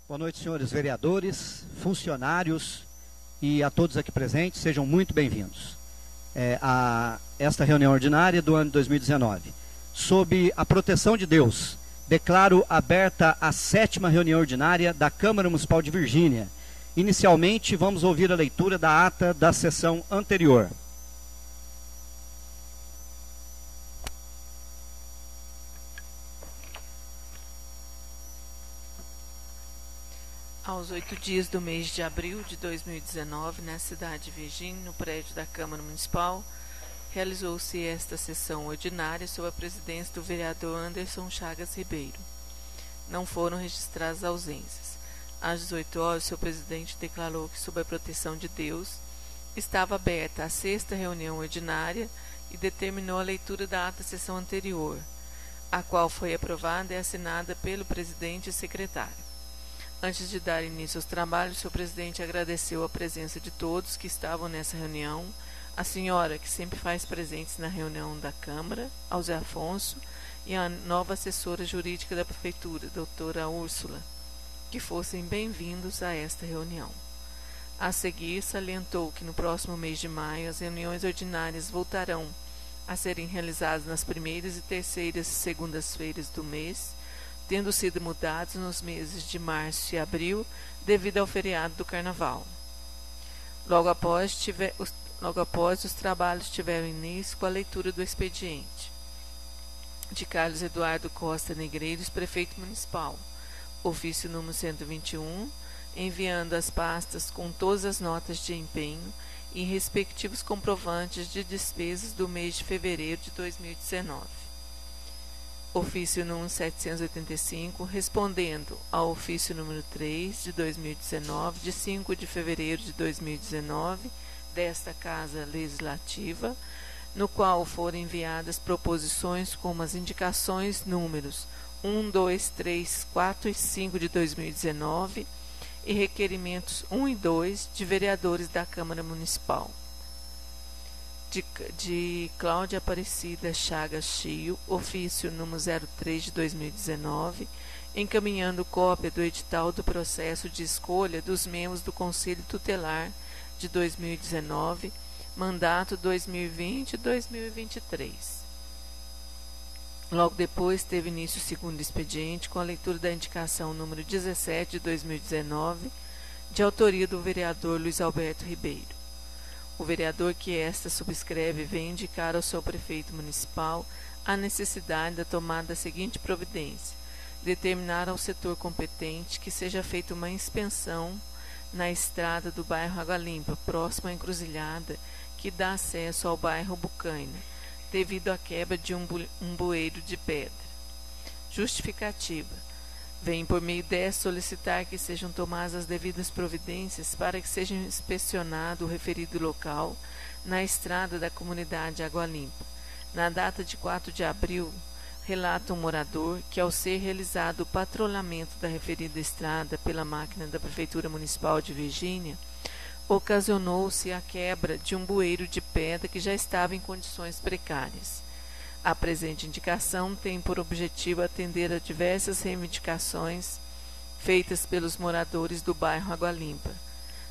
Boa noite, senhores vereadores, funcionários e a todos aqui presentes, sejam muito bem-vindos a esta reunião ordinária do ano 2019. Sob a proteção de Deus, declaro aberta a 7ª reunião ordinária da Câmara Municipal de Virgínia. Inicialmente, vamos ouvir a leitura da ata da sessão anterior. Aos 8 dias do mês de abril de 2019, na cidade de Virgínia, no prédio da Câmara Municipal, realizou-se esta sessão ordinária sob a presidência do vereador Anderson Chagas Ribeiro. Não foram registradas ausências. Às 18 horas, seu presidente declarou que, sob a proteção de Deus, estava aberta a 6ª reunião ordinária e determinou a leitura da ata da sessão anterior, a qual foi aprovada e assinada pelo presidente e secretário. Antes de dar início aos trabalhos, seu presidente agradeceu a presença de todos que estavam nessa reunião, a senhora que sempre faz presentes na reunião da Câmara, ao Zé Afonso, e a nova assessora jurídica da Prefeitura, doutora Úrsula, que fossem bem-vindos a esta reunião. A seguir, salientou que no próximo mês de maio as reuniões ordinárias voltarão a serem realizadas nas primeiras e terceiras segundas-feiras do mês, tendo sido mudados nos meses de março e abril devido ao feriado do Carnaval. Logo após, os trabalhos tiveram início com a leitura do expediente de Carlos Eduardo Costa Negreiros, prefeito municipal, ofício número 121, enviando as pastas com todas as notas de empenho e respectivos comprovantes de despesas do mês de fevereiro de 2019. Ofício número 785, respondendo ao ofício número 3 de 2019, de 5 de fevereiro de 2019, desta Casa Legislativa, no qual foram enviadas proposições como as indicações números 1, 2, 3, 4 e 5 de 2019 e requerimentos 1 e 2 de vereadores da Câmara Municipal. De Cláudia Aparecida Chagas Chio, ofício número 03 de 2019, encaminhando cópia do edital do processo de escolha dos membros do Conselho Tutelar de 2019, mandato 2020-2023. Logo depois, teve início o segundo expediente, com a leitura da indicação número 17 de 2019, de autoria do vereador Luiz Alberto Ribeiro. O vereador que esta subscreve vem indicar ao seu prefeito municipal a necessidade da tomada da seguinte providência: determinar ao setor competente que seja feita uma inspeção na estrada do bairro Água Limpa, próxima à encruzilhada que dá acesso ao bairro Bucaina, devido à quebra de um bueiro de pedra. Justificativa: vem por meio desta solicitar que sejam tomadas as devidas providências para que seja inspecionado o referido local na estrada da comunidade Água Limpa. Na data de 4 de abril, relata um morador que, ao ser realizado o patrulhamento da referida estrada pela máquina da Prefeitura Municipal de Virgínia, ocasionou-se a quebra de um bueiro de pedra que já estava em condições precárias. A presente indicação tem por objetivo atender a diversas reivindicações feitas pelos moradores do bairro Água Limpa.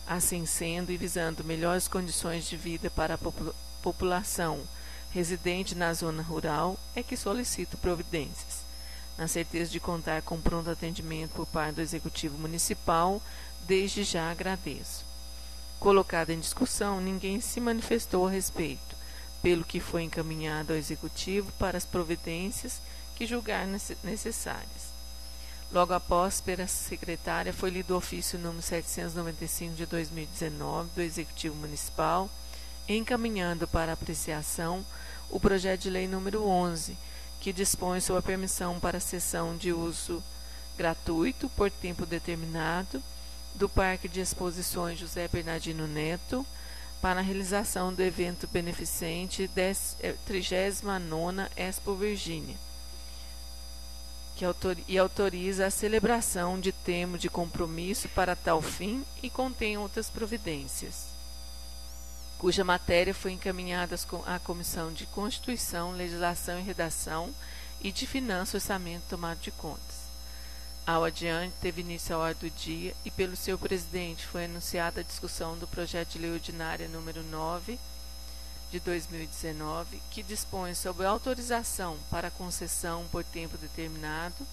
Assim sendo, e visando melhores condições de vida para a população residente na zona rural, é que solicito providências. Na certeza de contar com pronto atendimento por parte do Executivo Municipal, desde já agradeço. Colocada em discussão, ninguém se manifestou a respeito, pelo que foi encaminhado ao Executivo para as providências que julgar necessárias. Logo após, pela secretária, foi lido o ofício número 795 de 2019 do Executivo Municipal, encaminhando para apreciação o projeto de lei número 11, que dispõe sobre a permissão para a cessão de uso gratuito por tempo determinado do Parque de Exposições José Bernardino Neto, para a realização do evento beneficente 39ª Expo Virgínia, e autoriza a celebração de termo de compromisso para tal fim e contém outras providências, cuja matéria foi encaminhada à Comissão de Constituição, Legislação e Redação e de Finanças, Orçamento e Tomada de Contas. Ao adiante, teve início a ordem do dia e, pelo seu presidente, foi anunciada a discussão do projeto de lei ordinária número 9 de 2019, que dispõe sobre a autorização para concessão por tempo determinado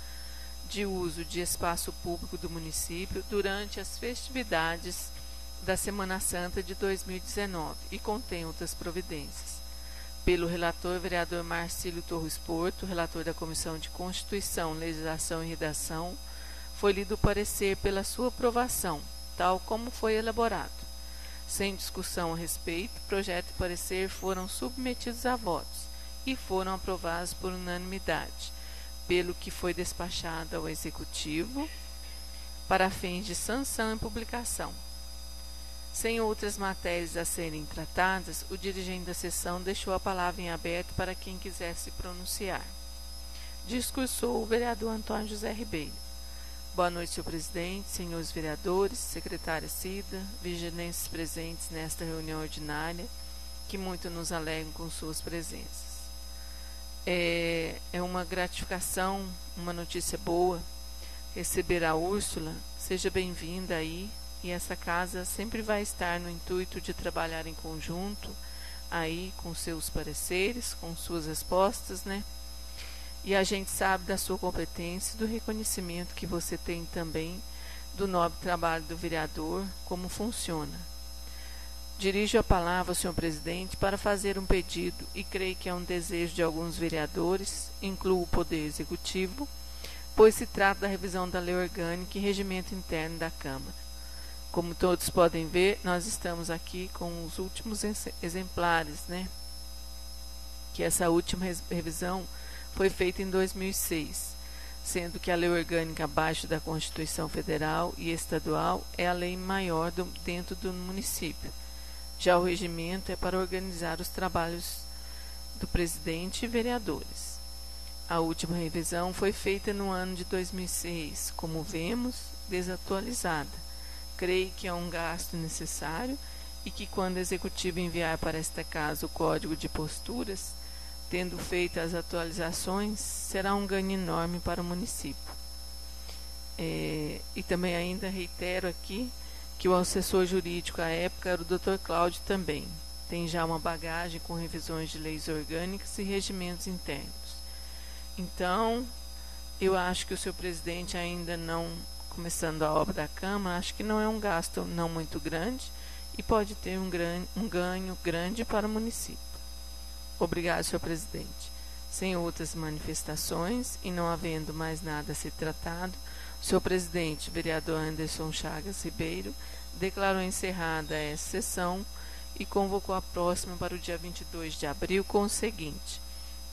de uso de espaço público do município durante as festividades da Semana Santa de 2019 e contém outras providências. Pelo relator, vereador Marcílio Torres Porto, relator da Comissão de Constituição, Legislação e Redação, foi lido o parecer pela sua aprovação, tal como foi elaborado. Sem discussão a respeito, projeto e parecer foram submetidos a votos e foram aprovados por unanimidade, pelo que foi despachado ao Executivo para fins de sanção e publicação. Sem outras matérias a serem tratadas, o dirigente da sessão deixou a palavra em aberto para quem quisesse pronunciar. Discursou o vereador Antônio José Ribeiro. Boa noite, senhor presidente, senhores vereadores, secretária Cida, vigilantes presentes nesta reunião ordinária, que muito nos alegram com suas presenças. É uma gratificação, uma notícia boa, receber a Úrsula. Seja bem-vinda aí. E essa casa sempre vai estar no intuito de trabalhar em conjunto, aí com seus pareceres, com suas respostas, né? E a gente sabe da sua competência, do reconhecimento que você tem também do nobre trabalho do vereador, como funciona. Dirijo a palavra ao senhor presidente para fazer um pedido, e creio que é um desejo de alguns vereadores, incluo o Poder Executivo, pois se trata da revisão da lei orgânica e regimento interno da Câmara. Como todos podem ver, nós estamos aqui com os últimos exemplares, né? Que essa última revisão foi feita em 2006, sendo que a lei orgânica abaixo da Constituição Federal e Estadual é a lei maior dentro do município. Já o regimento é para organizar os trabalhos do presidente e vereadores. A última revisão foi feita no ano de 2006, como vemos, desatualizada. Creio que é um gasto necessário e que, quando o Executivo enviar para esta casa o Código de Posturas, tendo feito as atualizações, será um ganho enorme para o município. E também ainda reitero aqui que o assessor jurídico à época era o Dr. Cláudio também. Tem já uma bagagem com revisões de leis orgânicas e regimentos internos. Então, eu acho que o senhor presidente ainda não... começando a obra da Câmara, acho que não é um gasto não muito grande e pode ter um ganho grande para o município. Obrigado, senhor presidente. Sem outras manifestações e não havendo mais nada a ser tratado, o senhor presidente, vereador Anderson Chagas Ribeiro, declarou encerrada essa sessão e convocou a próxima para o dia 22 de abril com o seguinte: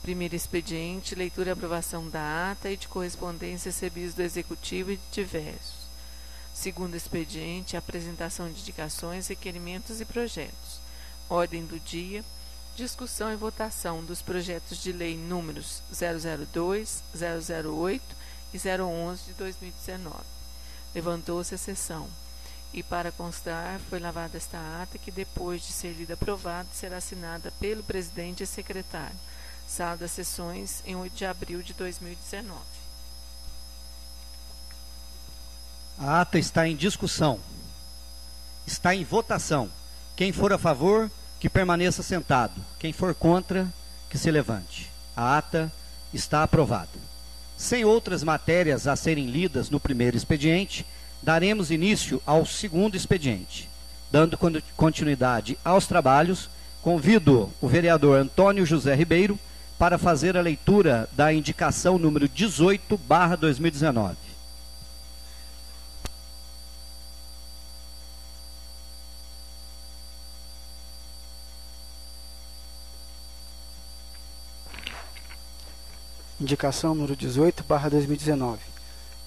primeiro expediente, leitura e aprovação da ata e de correspondência recebidos do Executivo e de diversos. Segundo expediente, apresentação de indicações, requerimentos e projetos. Ordem do dia, discussão e votação dos projetos de lei números 002, 008 e 011 de 2019. Levantou-se a sessão. E, para constar, foi lavada esta ata que, depois de ser lida e aprovada, será assinada pelo presidente e secretário. Sala das Sessões, em 8 de abril de 2019. A ata está em discussão. Está em votação. Quem for a favor, que permaneça sentado. Quem for contra, que se levante. A ata está aprovada. Sem outras matérias a serem lidas no primeiro expediente, daremos início ao segundo expediente. Dando continuidade aos trabalhos, convido o vereador Antônio José Ribeiro para fazer a leitura da indicação número 18/2019. Indicação número 18/2019.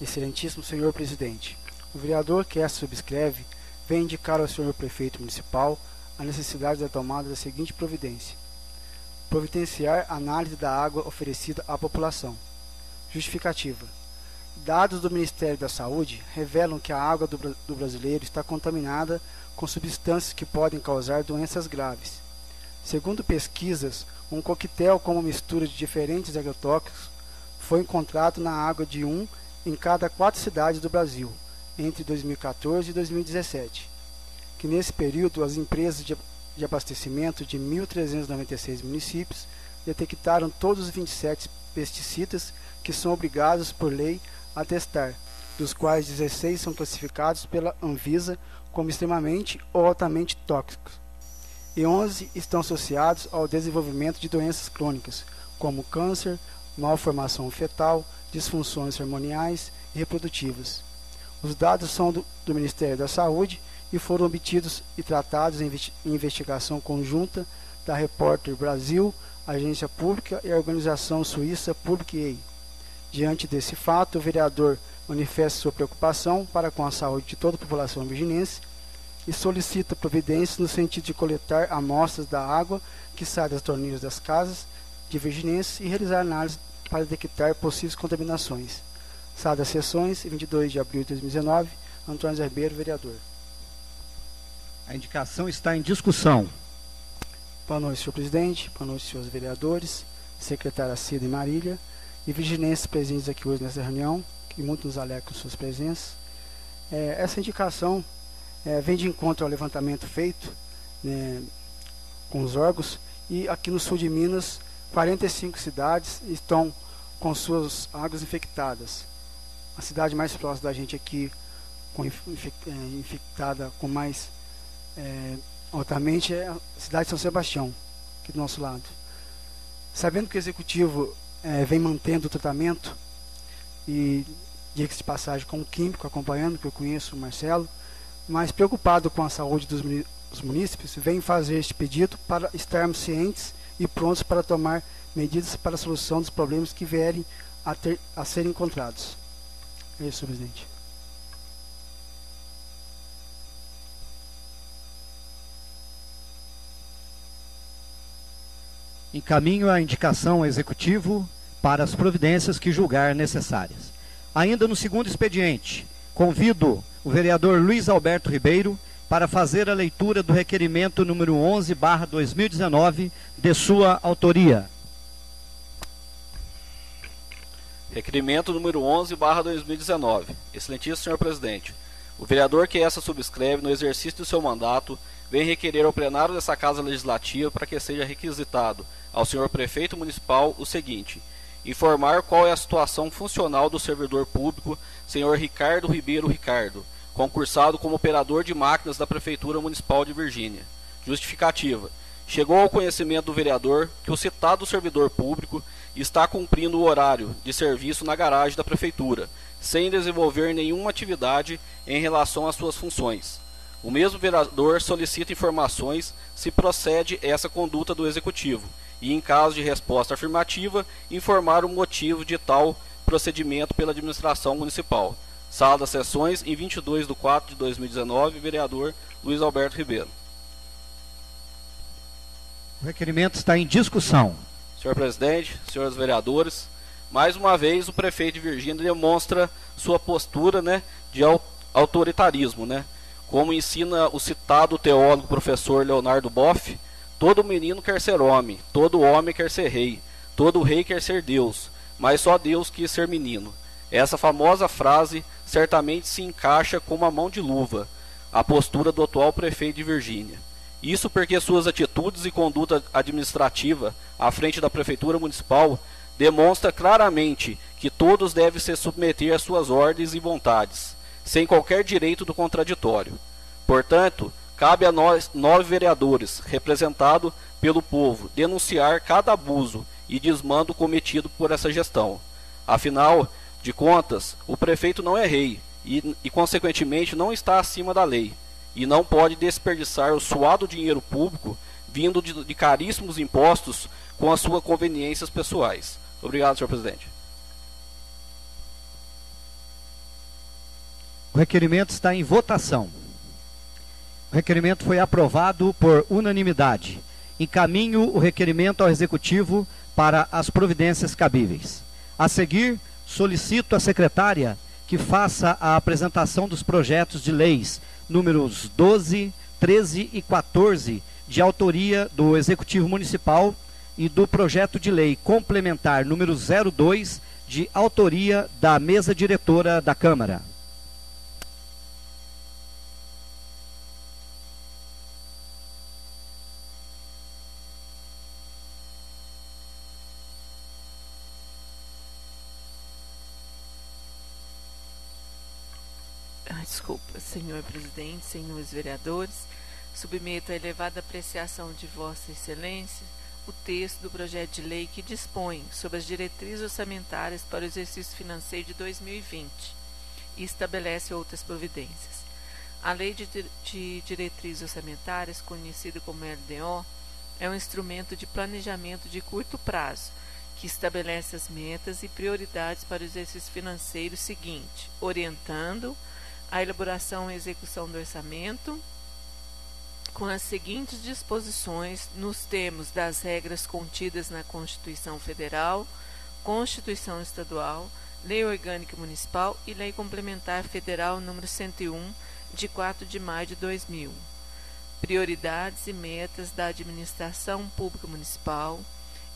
Excelentíssimo senhor presidente, o vereador que esta subscreve vem indicar ao senhor prefeito municipal a necessidade da tomada da seguinte providência: providenciar análise da água oferecida à população. Justificativa: dados do Ministério da Saúde revelam que a água do brasileiro está contaminada com substâncias que podem causar doenças graves. Segundo pesquisas, um coquetel com uma mistura de diferentes agrotóxicos foi encontrado na água de um em cada 4 cidades do Brasil, entre 2014 e 2017, que nesse período as empresas de abastecimento de 1.396 municípios detectaram todos os 27 pesticidas que são obrigados por lei a testar, dos quais 16 são classificados pela Anvisa como extremamente ou altamente tóxicos, e 11 estão associados ao desenvolvimento de doenças crônicas, como câncer, malformação fetal, disfunções hormoniais e reprodutivas. Os dados são do Ministério da Saúde e foram obtidos e tratados em investigação conjunta da Repórter Brasil, Agência Pública e a organização suíça Public-EI. Diante desse fato, o vereador manifesta sua preocupação para com a saúde de toda a população virginense e solicita providências no sentido de coletar amostras da água que sai das torneiras das casas de virginenses e realizar análise para detectar possíveis contaminações. Sala das Sessões, 22 de abril de 2019, Antônio Zé Ribeiro, vereador. A indicação está em discussão. Boa noite, senhor presidente. Boa noite, senhores vereadores, secretária Cida e Marília e virginenses presentes aqui hoje nessa reunião, que muito nos alegra com suas presenças. Essa indicação vem de encontro ao levantamento feito, né, com os órgãos, e aqui no sul de Minas, 45 cidades estão com suas águas infectadas. A cidade mais próxima da gente aqui, infectada com mais altamente, é a cidade de São Sebastião, aqui do nosso lado. Sabendo que o Executivo vem mantendo o tratamento, e diga-se de passagem com o químico acompanhando, que eu conheço o Marcelo, mas preocupado com a saúde dos munícipes, vem fazer este pedido para estarmos cientes e prontos para tomar medidas para a solução dos problemas que vierem a serem encontrados. É isso, senhor presidente. Encaminho a indicação ao Executivo para as providências que julgar necessárias. Ainda no segundo expediente, convido o vereador Luiz Alberto Ribeiro para fazer a leitura do requerimento número 11/2019, de sua autoria. Requerimento número 11/2019. Excelentíssimo senhor presidente, o vereador que essa subscreve no exercício do seu mandato vem requerer ao plenário dessa Casa Legislativa para que seja requisitado ao senhor prefeito municipal o seguinte: informar qual é a situação funcional do servidor público, senhor Ricardo Ribeiro Ricardo, concursado como operador de máquinas da Prefeitura Municipal de Virgínia. Justificativa: chegou ao conhecimento do vereador que o citado servidor público está cumprindo o horário de serviço na garagem da Prefeitura, sem desenvolver nenhuma atividade em relação às suas funções. O mesmo vereador solicita informações se procede essa conduta do Executivo e, em caso de resposta afirmativa, informar o motivo de tal procedimento pela administração municipal. Sala das Sessões, em 22/4/2019, vereador Luiz Alberto Ribeiro. O requerimento está em discussão. Senhor presidente, senhores vereadores, mais uma vez o prefeito de Virgínia demonstra sua postura, de autoritarismo, Como ensina o citado teólogo professor Leonardo Boff, todo menino quer ser homem, todo homem quer ser rei, todo rei quer ser Deus, mas só Deus quis ser menino. Essa famosa frase certamente se encaixa com uma mão de luva a postura do atual prefeito de Virgínia. Isso porque suas atitudes e conduta administrativa à frente da Prefeitura Municipal demonstra claramente que todos devem se submeter às suas ordens e vontades, sem qualquer direito do contraditório. Portanto, cabe a nós, 9 vereadores, representados pelo povo, denunciar cada abuso e desmando cometido por essa gestão. Afinal de contas, o prefeito não é rei e consequentemente, não está acima da lei, e não pode desperdiçar o suado dinheiro público vindo de caríssimos impostos com as suas conveniências pessoais. Obrigado, senhor presidente. O requerimento está em votação. O requerimento foi aprovado por unanimidade. Encaminho o requerimento ao Executivo para as providências cabíveis. A seguir, solicito à secretária que faça a apresentação dos projetos de leis números 12, 13 e 14, de autoria do Executivo Municipal, e do projeto de lei complementar número 02, de autoria da mesa diretora da Câmara. Desculpa, senhor presidente, senhores vereadores, submeto à elevada apreciação de Vossa Excelência o texto do projeto de lei que dispõe sobre as diretrizes orçamentárias para o exercício financeiro de 2020 e estabelece outras providências. A Lei de Diretrizes Orçamentárias, conhecida como LDO, é um instrumento de planejamento de curto prazo que estabelece as metas e prioridades para o exercício financeiro seguinte, orientando a elaboração e execução do orçamento com as seguintes disposições nos termos das regras contidas na Constituição Federal, Constituição Estadual, Lei Orgânica Municipal e Lei Complementar Federal número 101, de 4 de maio de 2000. Prioridades e metas da administração pública municipal,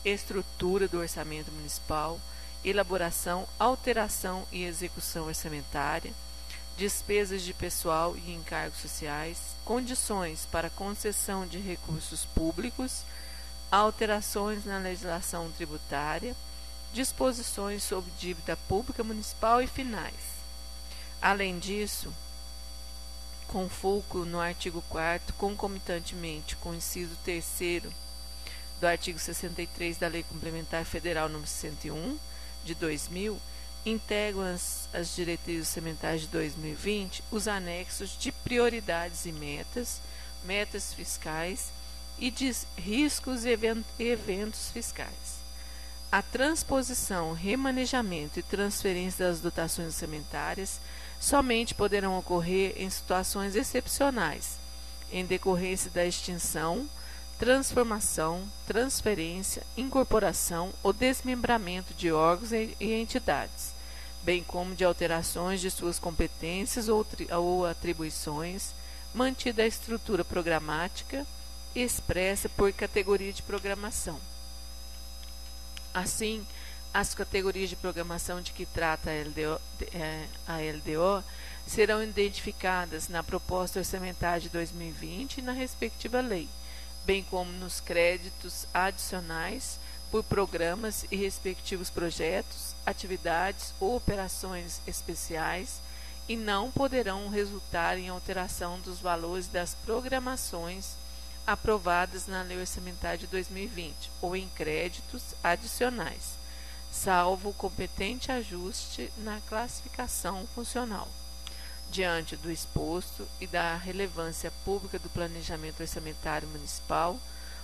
estrutura do orçamento municipal, elaboração, alteração e execução orçamentária, despesas de pessoal e encargos sociais, condições para concessão de recursos públicos, alterações na legislação tributária, disposições sobre dívida pública municipal e finais. Além disso, com fulcro no artigo 4º, concomitantemente com o inciso 3º do artigo 63 da Lei Complementar Federal nº 101, de 2000, integram as diretrizes orçamentárias de 2020 os anexos de prioridades e metas fiscais e de riscos e eventos fiscais. A transposição, remanejamento e transferência das dotações orçamentárias somente poderão ocorrer em situações excepcionais, em decorrência da extinção, transformação, transferência, incorporação ou desmembramento de órgãos e entidades, bem como de alterações de suas competências ou atribuições, mantida a estrutura programática expressa por categoria de programação. Assim, as categorias de programação de que trata a LDO serão identificadas na proposta orçamentária de 2020 e na respectiva lei, bem como nos créditos adicionais por programas e respectivos projetos, atividades ou operações especiais e não poderão resultar em alteração dos valores das programações aprovadas na Lei Orçamentária de 2020 ou em créditos adicionais, salvo competente ajuste na classificação funcional. Diante do exposto e da relevância pública do planejamento orçamentário municipal,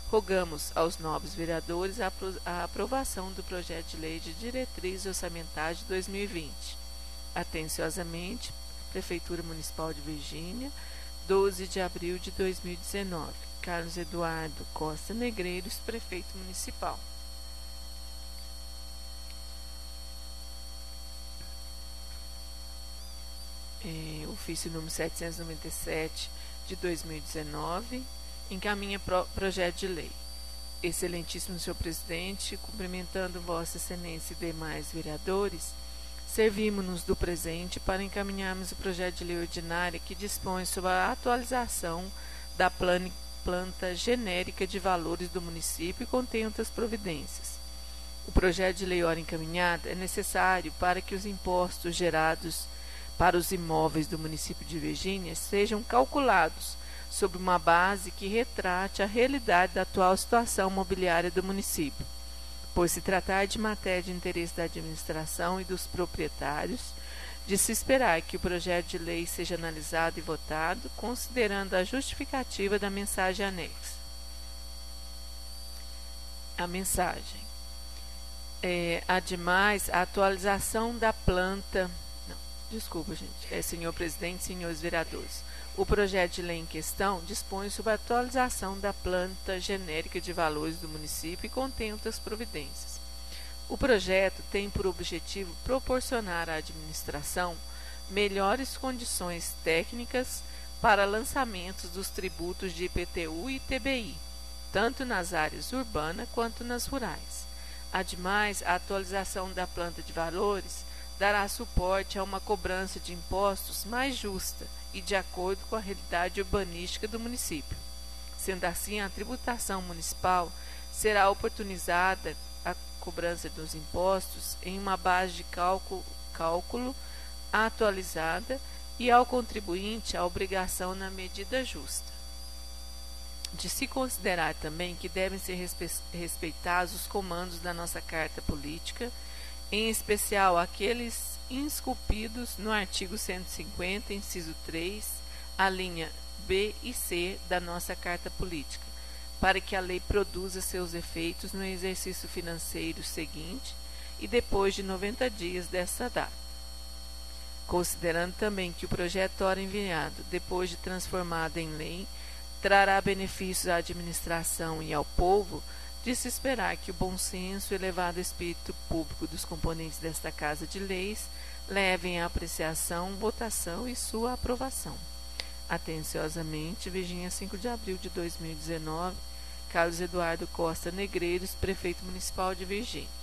rogamos aos nobres vereadores a aprovação do projeto de lei de diretrizes orçamentárias de 2020. Atenciosamente, Prefeitura Municipal de Virgínia, 12 de abril de 2019. Carlos Eduardo Costa Negreiros, Prefeito Municipal. Ofício número 797 de 2019, encaminha projeto de lei. Excelentíssimo senhor presidente, cumprimentando Vossa Excelência e demais vereadores, servimos-nos do presente para encaminharmos o projeto de lei ordinária que dispõe sobre a atualização da planta genérica de valores do município e contém outras providências. O projeto de lei ora encaminhado é necessário para que os impostos gerados para os imóveis do município de Virgínia sejam calculados sobre uma base que retrate a realidade da atual situação mobiliária do município, por se tratar de matéria de interesse da administração e dos proprietários, de se esperar que o projeto de lei seja analisado e votado, considerando a justificativa da mensagem anexa. A mensagem. Ademais, a atualização da planta... Desculpa, gente. Senhor presidente, senhores vereadores. O projeto de lei em questão dispõe sobre a atualização da planta genérica de valores do município e contém outras providências. O projeto tem por objetivo proporcionar à administração melhores condições técnicas para lançamentos dos tributos de IPTU e TBI, tanto nas áreas urbanas quanto nas rurais, Ademais, a atualização da planta de valores dará suporte a uma cobrança de impostos mais justa e de acordo com a realidade urbanística do município. Sendo assim, a tributação municipal será oportunizada a cobrança dos impostos em uma base de cálculo atualizada e ao contribuinte a obrigação na medida justa. De se considerar também que devem ser respeitados os comandos da nossa Carta Política, em especial aqueles esculpidos no artigo 150, inciso 3, a linha B e C da nossa Carta Política, para que a lei produza seus efeitos no exercício financeiro seguinte e depois de 90 dias dessa data. Considerando também que o projeto ora enviado, depois de transformado em lei, trará benefícios à administração e ao povo, de se esperar que o bom senso e elevado espírito público dos componentes desta Casa de Leis levem à apreciação, votação e sua aprovação. Atenciosamente, Virgínia, 5 de abril de 2019, Carlos Eduardo Costa Negreiros, Prefeito Municipal de Virgínia.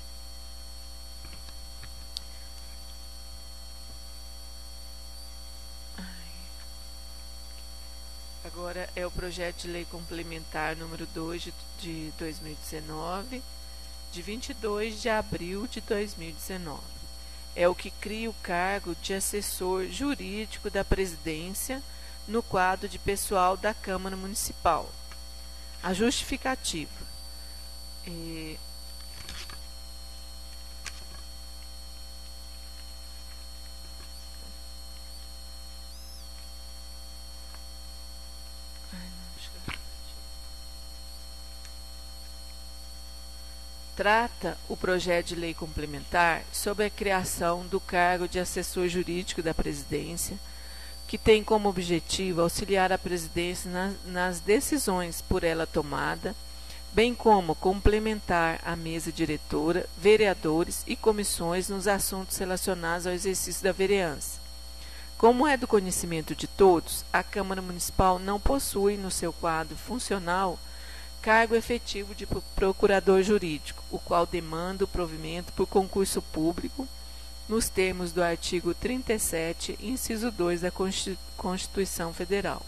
Agora é o projeto de lei complementar número 2 de 2019, de 22 de abril de 2019. É o que cria o cargo de assessor jurídico da presidência no quadro de pessoal da Câmara Municipal. A justificativa. Trata o projeto de lei complementar sobre a criação do cargo de assessor jurídico da presidência, que tem como objetivo auxiliar a presidência nas decisões por ela tomada, bem como complementar a mesa diretora, vereadores e comissões nos assuntos relacionados ao exercício da vereança. Como é do conhecimento de todos, a Câmara Municipal não possui no seu quadro funcional cargo efetivo de procurador jurídico, o qual demanda o provimento por concurso público, nos termos do artigo 37, inciso 2 da Constituição Federal.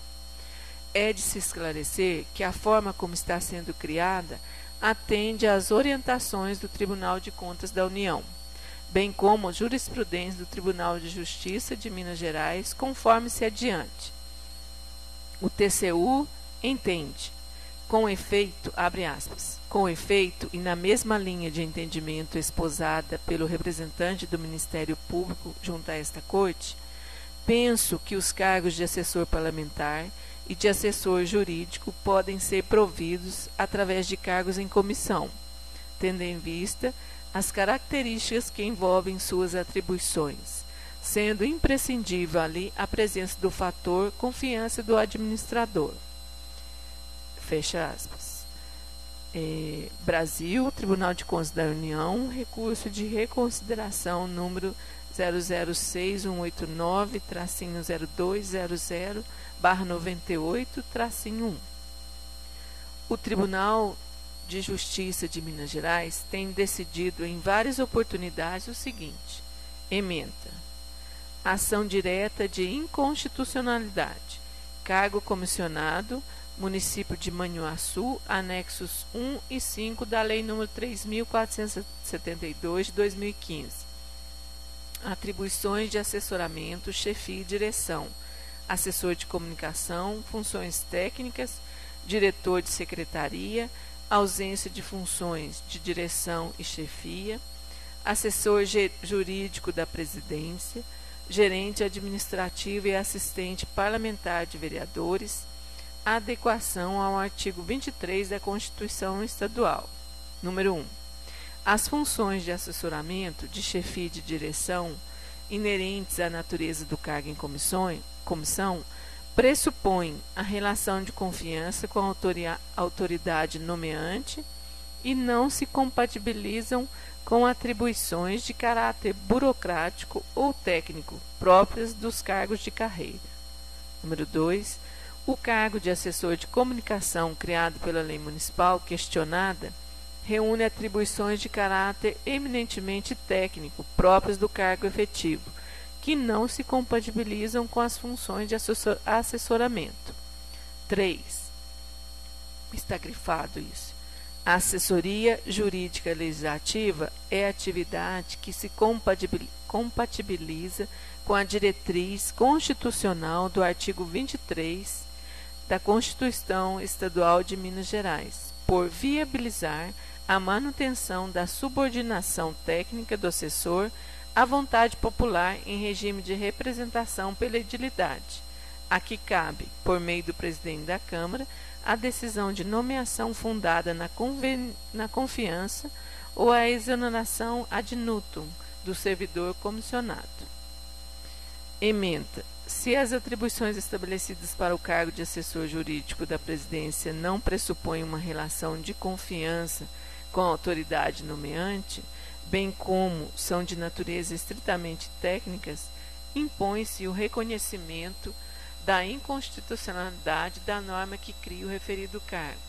É de se esclarecer que a forma como está sendo criada atende às orientações do Tribunal de Contas da União, bem como jurisprudência do Tribunal de Justiça de Minas Gerais, conforme-se adiante. O TCU entende, com efeito, abre aspas, com efeito e na mesma linha de entendimento esposada pelo representante do Ministério Público junto a esta Corte, penso que os cargos de assessor parlamentar e de assessor jurídico podem ser providos através de cargos em comissão, tendo em vista as características que envolvem suas atribuições, sendo imprescindível ali a presença do fator confiança do administrador. Fecha aspas. Brasil, Tribunal de Contas da União, recurso de reconsideração número 006189-0200/98-1. O Tribunal de Justiça de Minas Gerais tem decidido em várias oportunidades o seguinte: ementa. Ação direta de inconstitucionalidade. Cargo comissionado, Município de Manhuaçu, anexos 1 e 5 da Lei nº 3.472, de 2015. Atribuições de assessoramento, chefia e direção. Assessor de comunicação, funções técnicas, diretor de secretaria, ausência de funções de direção e chefia, assessor jurídico da presidência, gerente administrativo e assistente parlamentar de vereadores, adequação ao artigo 23 da Constituição Estadual. Número 1. As funções de assessoramento, de chefia e de direção, inerentes à natureza do cargo em comissão, pressupõem a relação de confiança com a autoridade nomeante e não se compatibilizam com atribuições de caráter burocrático ou técnico próprias dos cargos de carreira. Número 2. O cargo de assessor de comunicação criado pela lei municipal questionada reúne atribuições de caráter eminentemente técnico próprias do cargo efetivo, que não se compatibilizam com as funções de assessoramento. 3. Está grifado isso. A assessoria jurídica legislativa é a atividade que se compatibiliza com a diretriz constitucional do artigo 23 da Constituição Estadual de Minas Gerais, por viabilizar a manutenção da subordinação técnica do assessor à vontade popular em regime de representação pela edilidade, a que cabe, por meio do presidente da Câmara, a decisão de nomeação fundada na confiança ou a exoneração ad nutum do servidor comissionado. Ementa. Se as atribuições estabelecidas para o cargo de assessor jurídico da presidência não pressupõem uma relação de confiança com a autoridade nomeante, bem como são de natureza estritamente técnicas, impõe-se o reconhecimento da inconstitucionalidade da norma que cria o referido cargo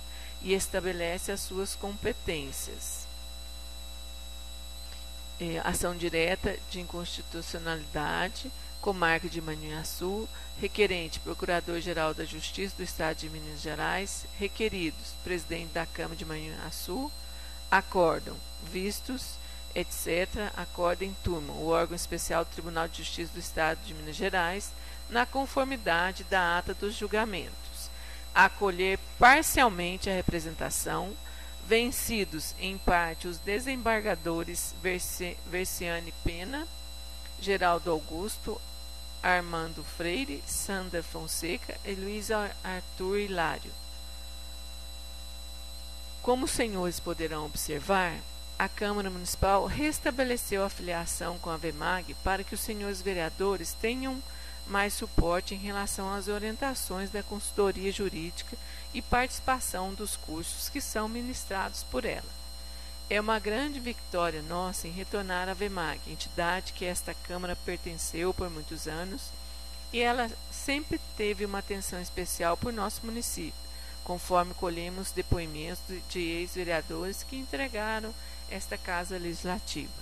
e estabelece as suas competências. Ação direta de inconstitucionalidade, Comarca de Manhuaçu, requerente Procurador-Geral da Justiça do Estado de Minas Gerais, requeridos Presidente da Câmara de Manhuaçu, acórdão, vistos, etc., acorda em turma, o órgão especial do Tribunal de Justiça do Estado de Minas Gerais, na conformidade da ata dos julgamentos, acolher parcialmente a representação, vencidos em parte os desembargadores Versiane Pena, Geraldo Augusto, Armando Freire, Sandra Fonseca e Luiz Arthur Hilário. Como os senhores poderão observar, a Câmara Municipal restabeleceu a filiação com a VEMAG para que os senhores vereadores tenham mais suporte em relação às orientações da consultoria jurídica e participação dos cursos que são ministrados por ela. É uma grande vitória nossa em retornar à VEMAG, entidade que esta Câmara pertenceu por muitos anos, e ela sempre teve uma atenção especial por nosso município, conforme colhemos depoimentos de ex-vereadores que entregaram esta Casa Legislativa.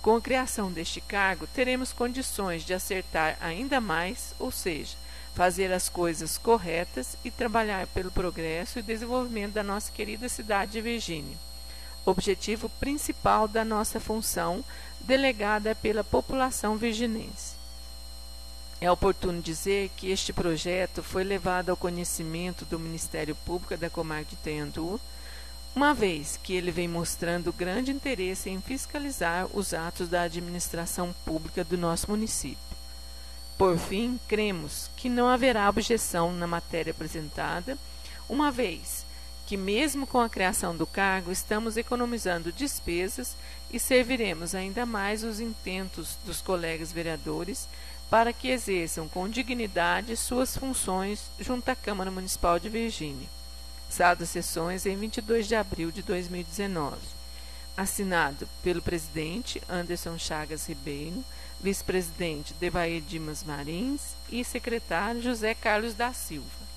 Com a criação deste cargo, teremos condições de acertar ainda mais, ou seja, fazer as coisas corretas e trabalhar pelo progresso e desenvolvimento da nossa querida cidade de Virgínia, objetivo principal da nossa função delegada pela população virginense. É oportuno dizer que este projeto foi levado ao conhecimento do Ministério Público da Comarca de Itanhandu, uma vez que ele vem mostrando grande interesse em fiscalizar os atos da administração pública do nosso município. Por fim, cremos que não haverá objeção na matéria apresentada, uma vez que, mesmo com a criação do cargo, estamos economizando despesas e serviremos ainda mais os intentos dos colegas vereadores para que exerçam com dignidade suas funções junto à Câmara Municipal de Virgínia. Sala das Sessões, em 22 de abril de 2019. Assinado pelo presidente Anderson Chagas Ribeiro, vice-presidente Devair Dimas Marins e secretário José Carlos da Silva.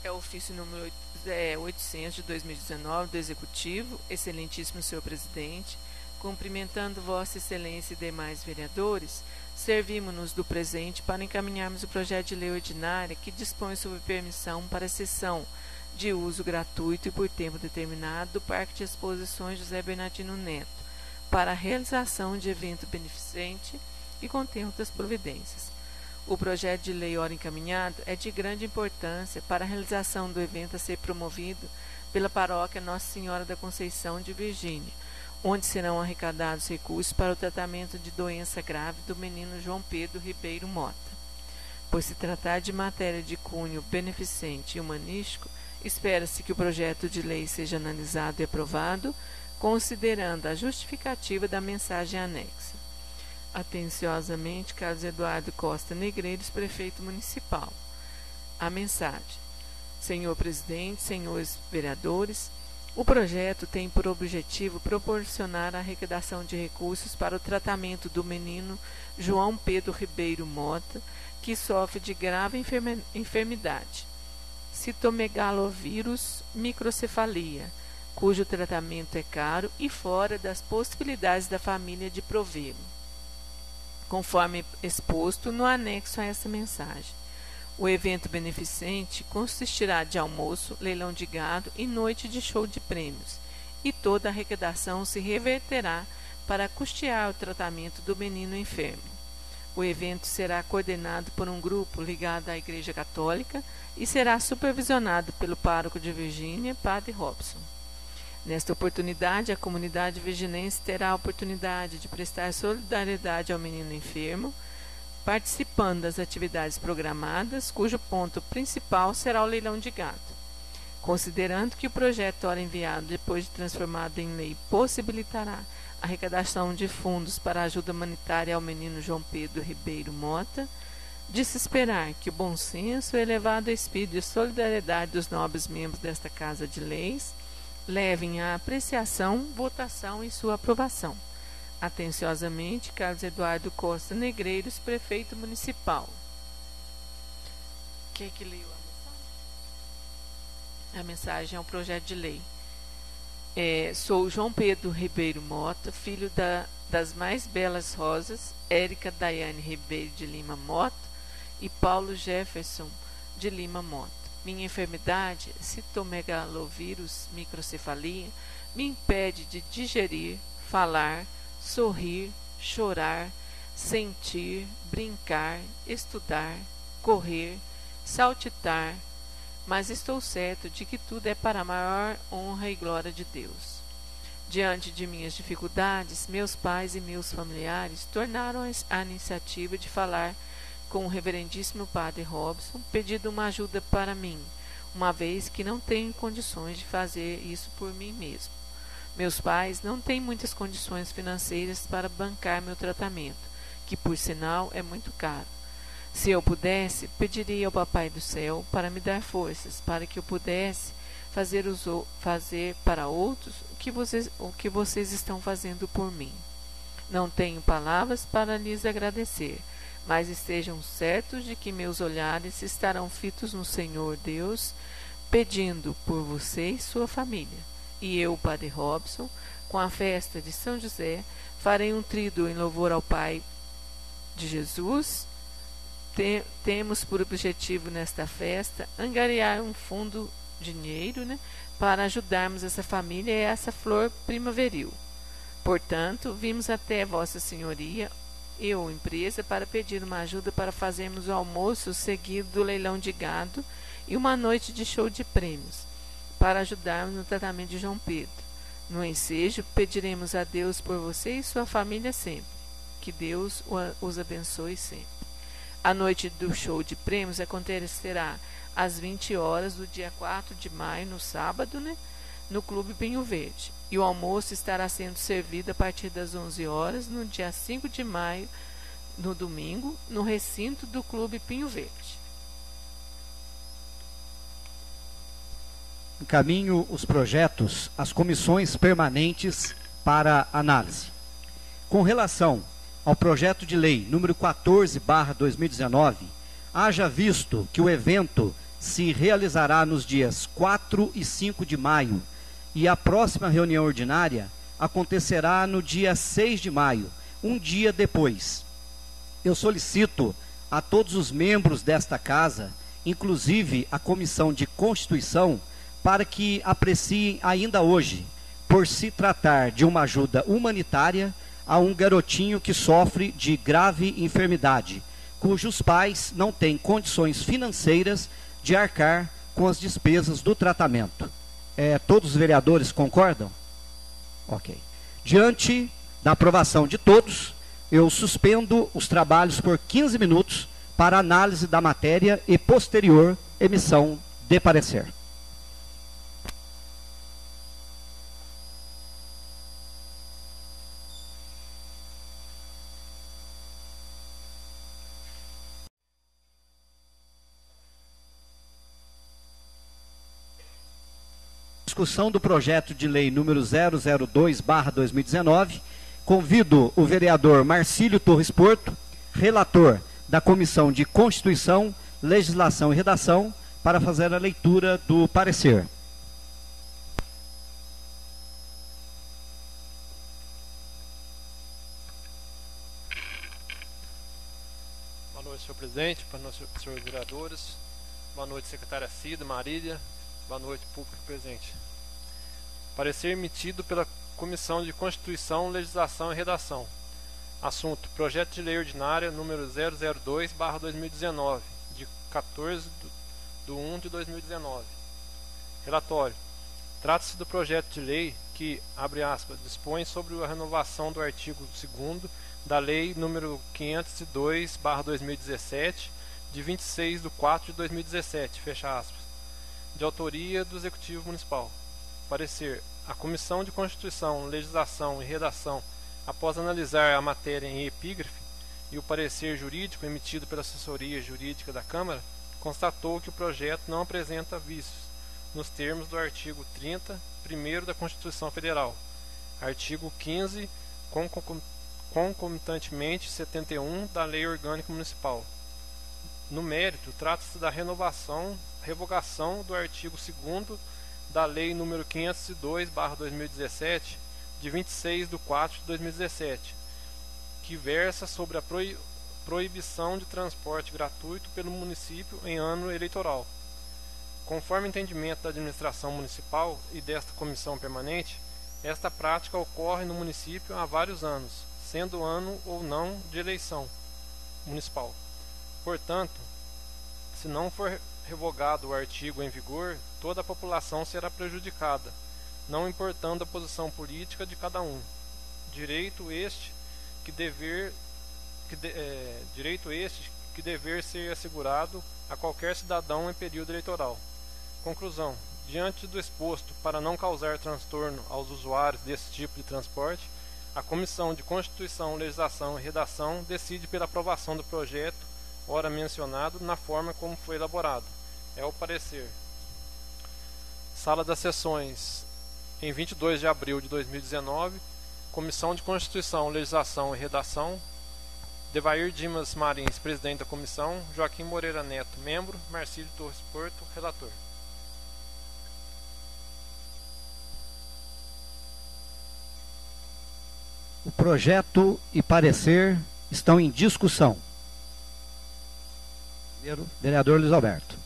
É o ofício número 800 de 2019 do Executivo. Excelentíssimo senhor presidente, cumprimentando Vossa Excelência e demais vereadores, servimos-nos do presente para encaminharmos o projeto de lei ordinária que dispõe sobre permissão para cessão de uso gratuito e por tempo determinado do Parque de Exposições José Bernardino Neto para a realização de evento beneficente e contém outras providências. O projeto de lei ora encaminhado é de grande importância para a realização do evento a ser promovido pela paróquia Nossa Senhora da Conceição de Virgínia, onde serão arrecadados recursos para o tratamento de doença grave do menino João Pedro Ribeiro Mota. Por se tratar de matéria de cunho beneficente e humanístico, espera-se que o projeto de lei seja analisado e aprovado, considerando a justificativa da mensagem anexa. Atenciosamente, Carlos Eduardo Costa Negreiros, prefeito municipal. A mensagem. Senhor presidente, senhores vereadores, O projeto tem por objetivo proporcionar a arrecadação de recursos para o tratamento do menino João Pedro Ribeiro Mota, que sofre de grave enfermidade, citomegalovírus microcefalia, cujo tratamento é caro e fora das possibilidades da família de provê-lo, conforme exposto no anexo a essa mensagem. O evento beneficente consistirá de almoço, leilão de gado e noite de show de prêmios, e toda a arrecadação se reverterá para custear o tratamento do menino enfermo. O evento será coordenado por um grupo ligado à Igreja Católica e será supervisionado pelo pároco de Virgínia, Padre Robson. Nesta oportunidade, a comunidade virginense terá a oportunidade de prestar solidariedade ao menino enfermo, participando das atividades programadas, cujo ponto principal será o leilão de gado. Considerando que o projeto, ora enviado depois de transformado em lei, possibilitará a arrecadação de fundos para a ajuda humanitária ao menino João Pedro Ribeiro Mota, de se esperar que o bom senso e o elevado espírito de solidariedade dos nobres membros desta Casa de Leis levem à apreciação, votação e sua aprovação. Atenciosamente, Carlos Eduardo Costa Negreiros, Prefeito Municipal. Quem que leu a mensagem? A mensagem é um projeto de lei. Sou João Pedro Ribeiro Mota, filho das mais belas rosas, Érica Daiane Ribeiro de Lima Mota e Paulo Jefferson de Lima Mota. Minha enfermidade, citomegalovírus microcefalia, me impede de digerir, falar, sorrir, chorar, sentir, brincar, estudar, correr, saltitar, mas estou certo de que tudo é para a maior honra e glória de Deus. Diante de minhas dificuldades, meus pais e meus familiares tornaram a iniciativa de falar com o reverendíssimo Padre Robson, pedindo uma ajuda para mim, uma vez que não tenho condições de fazer isso por mim mesmo. Meus pais não têm muitas condições financeiras para bancar meu tratamento, que por sinal é muito caro. Se eu pudesse, pediria ao Papai do Céu para me dar forças, para que eu pudesse fazer para outros o que vocês estão fazendo por mim. Não tenho palavras para lhes agradecer, mas estejam certos de que meus olhares estarão fitos no Senhor Deus, pedindo por você e sua família. E eu, Padre Robson, com a festa de São José, farei um tríduo em louvor ao Pai de Jesus. Temos por objetivo nesta festa angariar um fundo dinheiro, para ajudarmos essa família e essa flor primaveril. Portanto, vimos até Vossa Senhoria, eu, empresa, para pedir uma ajuda para fazermos o almoço seguido do leilão de gado e uma noite de show de prêmios, para ajudarmos no tratamento de João Pedro. No ensejo, pediremos a Deus por você e sua família sempre. Que Deus os abençoe sempre. A noite do show de prêmios acontecerá às 20 horas do dia 4 de maio, no sábado, no Clube Pinho Verde. E o almoço estará sendo servido a partir das 11 horas, no dia 5 de maio, no domingo, no recinto do Clube Pinho Verde. Encaminho os projetos às comissões permanentes para análise. Com relação ao projeto de lei número 14/2019, haja visto que o evento se realizará nos dias 4 e 5 de maio e a próxima reunião ordinária acontecerá no dia 6 de maio, um dia depois. Eu solicito a todos os membros desta casa, inclusive a Comissão de Constituição, para que apreciem ainda hoje, por se tratar de uma ajuda humanitária a um garotinho que sofre de grave enfermidade, cujos pais não têm condições financeiras de arcar com as despesas do tratamento. Todos os vereadores concordam? Ok. Diante da aprovação de todos, eu suspendo os trabalhos por 15 minutos para análise da matéria e posterior emissão de parecer. Discussão do projeto de lei número 002/2019. Convido o vereador Marcílio Torres Porto, relator da Comissão de Constituição, Legislação e Redação, para fazer a leitura do parecer. Boa noite, senhor presidente, boa noite, senhores vereadores, boa noite, secretária Cida, Marília, boa noite, público presente. Parecer emitido pela Comissão de Constituição, Legislação e Redação. Assunto: Projeto de Lei Ordinária número 002/2019, de 14/1/2019. Relatório: trata-se do projeto de lei que, abre aspas, dispõe sobre a renovação do artigo 2º da Lei número 502/2017, de 26/4/2017, fecha aspas, de autoria do Executivo Municipal. Parecer: a Comissão de Constituição, Legislação e Redação, após analisar a matéria em epígrafe e o parecer jurídico emitido pela assessoria jurídica da Câmara, constatou que o projeto não apresenta vícios, nos termos do artigo 30, 1º da Constituição Federal, artigo 15, concomitantemente 71 da Lei Orgânica Municipal. No mérito, trata-se da revogação do artigo 2º da Lei nº 502/2017, de 26/4/2017, que versa sobre a proibição de transporte gratuito pelo município em ano eleitoral. Conforme entendimento da administração municipal e desta comissão permanente, esta prática ocorre no município há vários anos, sendo ano ou não de eleição municipal. Portanto, se não for revogado o artigo em vigor, toda a população será prejudicada, não importando a posição política de cada um. Direito este que dever ser assegurado a qualquer cidadão em período eleitoral. Conclusão: diante do exposto, para não causar transtorno aos usuários desse tipo de transporte, a Comissão de Constituição, Legislação e Redação decide pela aprovação do projeto, ora mencionado, na forma como foi elaborado. É o parecer. Sala das Sessões, em 22 de abril de 2019, Comissão de Constituição, Legislação e Redação, Devair Dimas Marins, presidente da comissão, Joaquim Moreira Neto, membro, Marcílio Torres Porto, relator. O projeto e parecer estão em discussão. Primeiro, vereador Luiz Alberto.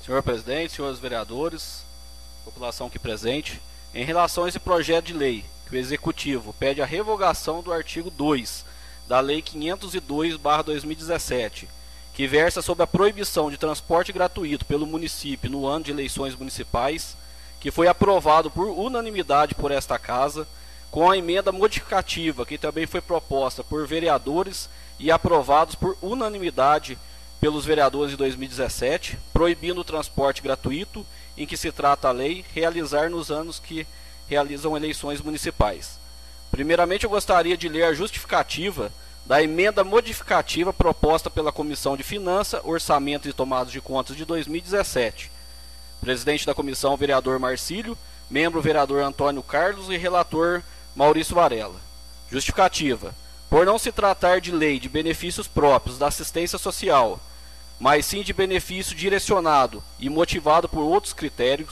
Senhor presidente, senhores vereadores, população aqui presente, em relação a esse projeto de lei, que o Executivo pede a revogação do artigo 2 da Lei 502/2017, que versa sobre a proibição de transporte gratuito pelo município no ano de eleições municipais, que foi aprovado por unanimidade por esta Casa, com a emenda modificativa, que também foi proposta por vereadores e aprovados por unanimidade pelos vereadores de 2017, proibindo o transporte gratuito, em que se trata a lei, realizar nos anos que realizam eleições municipais. Primeiramente, eu gostaria de ler a justificativa da emenda modificativa proposta pela Comissão de Finanças, Orçamento e Tomadas de Contas de 2017. Presidente da comissão, vereador Marcílio, membro, vereador Antônio Carlos e relator Maurício Varela. Justificativa: por não se tratar de lei de benefícios próprios da assistência social, mas sim de benefício direcionado e motivado por outros critérios,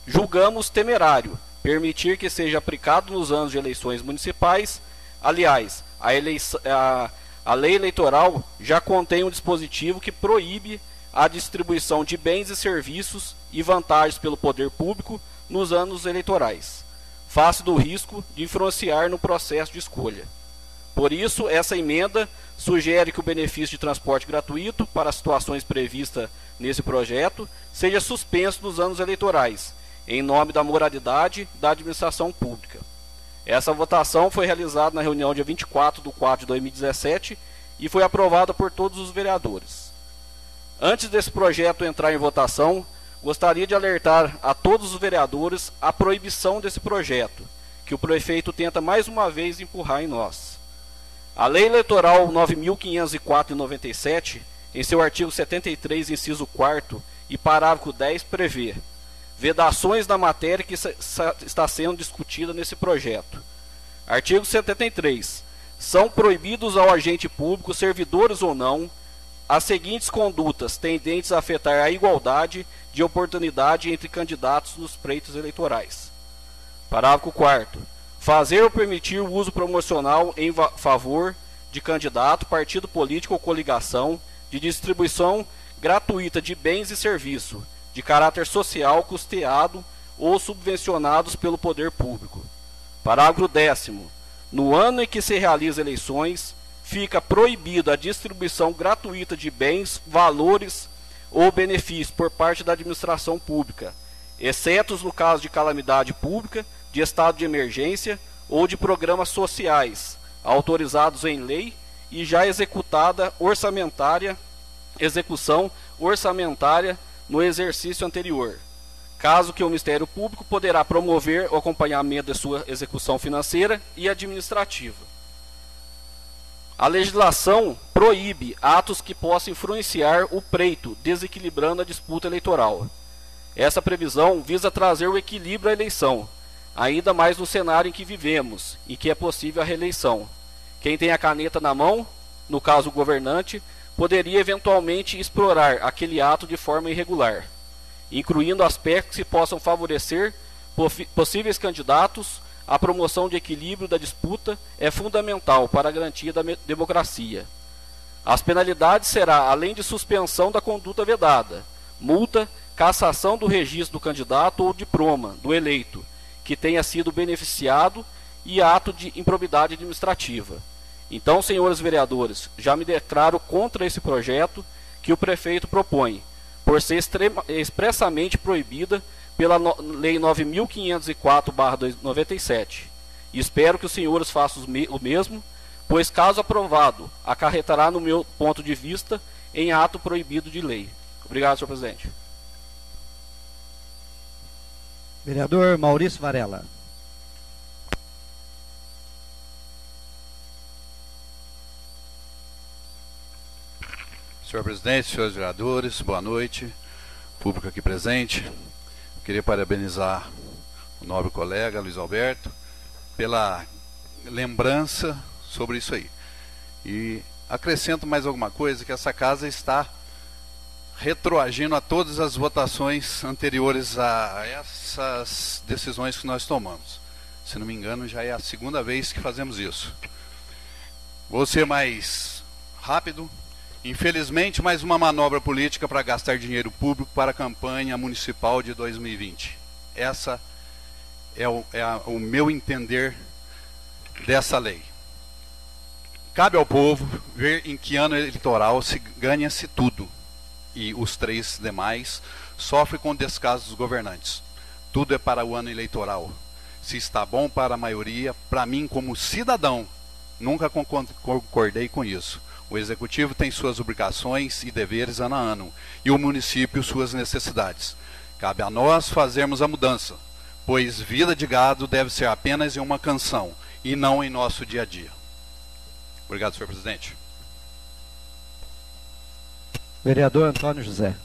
julgamos temerário permitir que seja aplicado nos anos de eleições municipais. Aliás, a lei eleitoral já contém um dispositivo que proíbe a distribuição de bens e serviços e vantagens pelo poder público nos anos eleitorais, face do risco de influenciar no processo de escolha. Por isso, essa emenda sugere que o benefício de transporte gratuito para as situações previstas nesse projeto seja suspenso nos anos eleitorais, em nome da moralidade da administração pública. Essa votação foi realizada na reunião dia 24/4/2017 e foi aprovada por todos os vereadores. Antes desse projeto entrar em votação, gostaria de alertar a todos os vereadores a proibição desse projeto, que o prefeito tenta mais uma vez empurrar em nós. A Lei Eleitoral 9.504/97 em seu artigo 73, inciso 4º e parágrafo 10, prevê vedações da matéria que está sendo discutida nesse projeto. Artigo 73. São proibidos ao agente público, servidores ou não, as seguintes condutas tendentes a afetar a igualdade de oportunidade entre candidatos nos pleitos eleitorais. Parágrafo 4º. Fazer ou permitir o uso promocional em favor de candidato, partido político ou coligação, de distribuição gratuita de bens e serviços, de caráter social, custeado ou subvencionados pelo poder público. Parágrafo 10º. No ano em que se realizam eleições, fica proibida a distribuição gratuita de bens, valores ou benefícios por parte da administração pública, exceto no caso de calamidade pública, de estado de emergência ou de programas sociais, autorizados em lei e já execução orçamentária no exercício anterior. Caso que o Ministério Público poderá promover o acompanhamento de sua execução financeira e administrativa. A legislação proíbe atos que possam influenciar o pleito, desequilibrando a disputa eleitoral. Essa previsão visa trazer o equilíbrio à eleição, ainda mais no cenário em que vivemos, e que é possível a reeleição. Quem tem a caneta na mão, no caso o governante, poderia eventualmente explorar aquele ato de forma irregular, incluindo aspectos que possam favorecer possíveis candidatos. A promoção de equilíbrio da disputa é fundamental para a garantia da democracia. As penalidades serão, além de suspensão da conduta vedada, multa, cassação do registro do candidato ou diploma do eleito, que tenha sido beneficiado, e ato de improbidade administrativa. Então, senhores vereadores, já me declaro contra esse projeto que o prefeito propõe, por ser expressamente proibida pela Lei 9.504/97. Espero que os senhores façam o mesmo, pois, caso aprovado, acarretará, no meu ponto de vista, em ato proibido de lei. Obrigado, senhor presidente. Vereador Maurício Varela. Senhor presidente, senhores vereadores, boa noite, público aqui presente. Queria parabenizar o nobre colega Luiz Alberto pela lembrança sobre isso aí. E acrescento mais alguma coisa, que essa casa está retroagindo a todas as votações anteriores a essas decisões que nós tomamos. Se não me engano, já é a segunda vez que fazemos isso. Vou ser mais rápido. Infelizmente, mais uma manobra política para gastar dinheiro público para a campanha municipal de 2020. Essa é o meu entender dessa lei. Cabe ao povo ver em que ano eleitoral se ganha-se tudo, e os três demais sofrem com o descaso dos governantes. Tudo é para o ano eleitoral. Se está bom para a maioria, para mim como cidadão, nunca concordei com isso. O executivo tem suas obrigações e deveres ano a ano, e o município suas necessidades. Cabe a nós fazermos a mudança, pois vida de gado deve ser apenas em uma canção, e não em nosso dia a dia. Obrigado, senhor presidente. Vereador Antônio José.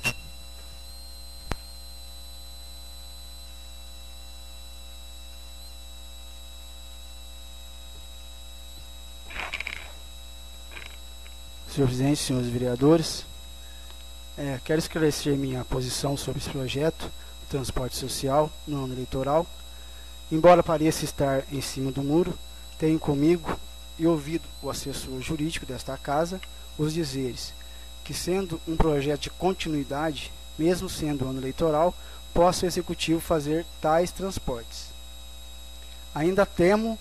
Senhor presidente, senhores vereadores, quero esclarecer minha posição sobre esse projeto de transporte social no ano eleitoral. Embora pareça estar em cima do muro, tenho comigo e ouvido o assessor jurídico desta casa os dizeres que, sendo um projeto de continuidade, mesmo sendo ano eleitoral, possa o executivo fazer tais transportes. Ainda temo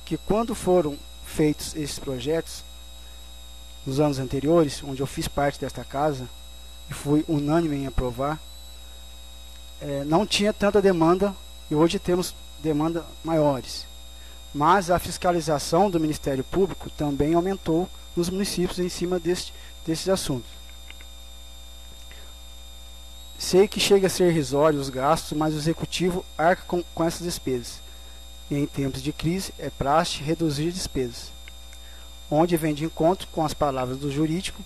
que, quando foram feitos esses projetos, nos anos anteriores, onde eu fiz parte desta casa e fui unânime em aprovar, não tinha tanta demanda, e hoje temos demandas maiores. Mas a fiscalização do Ministério Público também aumentou nos municípios em cima desses assuntos. Sei que chega a ser irrisório os gastos, mas o Executivo arca com essas despesas. E em tempos de crise é praxe reduzir despesas, onde vem de encontro com as palavras do jurídico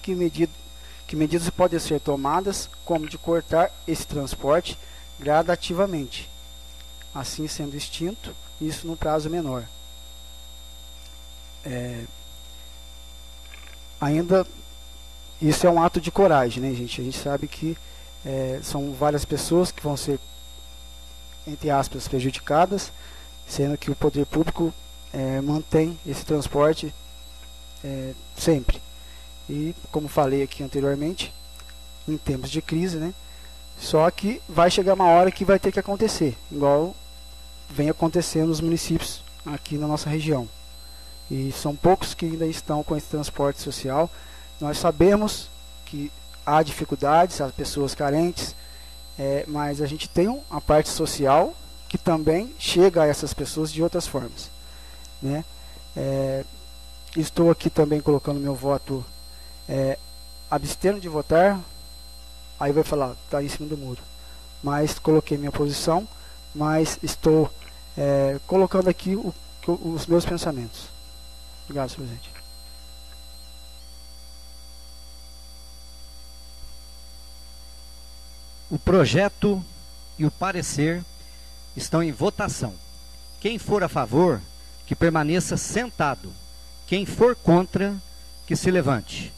que medidas podem ser tomadas, como de cortar esse transporte gradativamente, assim sendo extinto, isso no prazo menor. Ainda, isso é um ato de coragem, né, gente? A gente sabe que são várias pessoas que vão ser, entre aspas, prejudicadas, sendo que o poder público mantém esse transporte sempre. E, como falei aqui anteriormente, em tempos de crise, né? Só que vai chegar uma hora que vai ter que acontecer, igual vem acontecendo nos municípios aqui na nossa região. E são poucos que ainda estão com esse transporte social. Nós sabemos que há dificuldades, há pessoas carentes, mas a gente tem a parte social que também chega a essas pessoas de outras formas, né? Estou aqui também colocando meu voto abstendo de votar. Aí vai falar, está em cima do muro. Mas coloquei minha posição, mas estou colocando aqui os meus pensamentos. Obrigado, senhor presidente. O projeto e o parecer estão em votação. Quem for a favor, que permaneça sentado. Quem for contra, que se levante.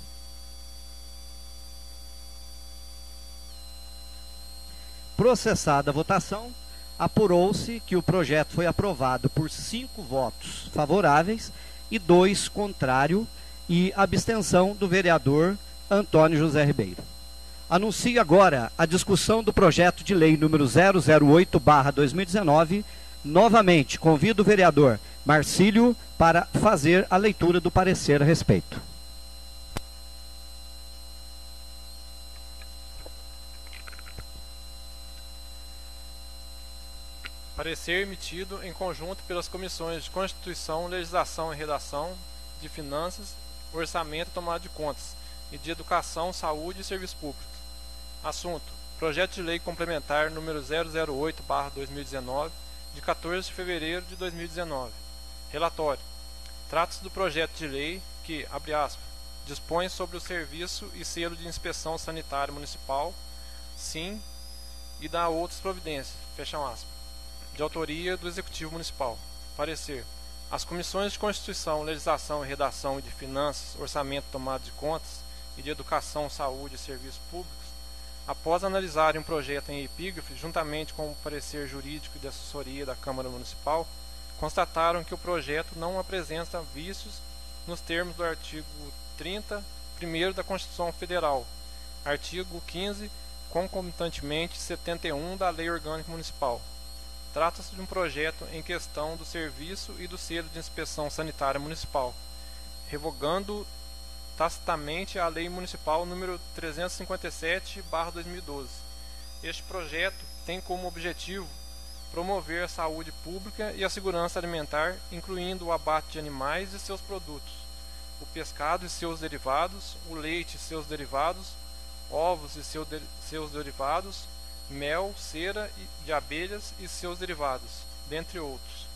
Processada a votação, apurou-se que o projeto foi aprovado por 5 votos favoráveis e 2 contrários e abstenção do vereador Antônio José Ribeiro. Anuncio agora a discussão do projeto de lei número 008/2019. Novamente, convido o vereador Marcílio para fazer a leitura do parecer a respeito. Parecer emitido em conjunto pelas comissões de Constituição, Legislação e Redação, de Finanças, Orçamento e Tomada de Contas, e de Educação, Saúde e Serviços Públicos. Assunto: Projeto de Lei Complementar número 008/2019, de 14 de fevereiro de 2019. Relatório: trata-se do projeto de lei que, abre aspas, dispõe sobre o serviço e selo de inspeção sanitária municipal, SIM, e dá outras providências, fecham aspas, de autoria do Executivo Municipal. Parecer: as comissões de Constituição, Legislação e Redação e de Finanças, Orçamento e Tomada de Contas e de Educação, Saúde e Serviços Públicos, após analisarem um projeto em epígrafe, juntamente com o parecer jurídico e de assessoria da Câmara Municipal, constataram que o projeto não apresenta vícios nos termos do artigo 30, 1º da Constituição Federal, artigo 15, concomitantemente 71 da Lei Orgânica Municipal. Trata-se de um projeto em questão do serviço e do selo de inspeção sanitária municipal, revogando tacitamente a Lei Municipal número 357/2012. Este projeto tem como objetivo promover a saúde pública e a segurança alimentar, incluindo o abate de animais e seus produtos, o pescado e seus derivados, o leite e seus derivados, ovos e seus derivados, mel, cera de abelhas e seus derivados, dentre outros.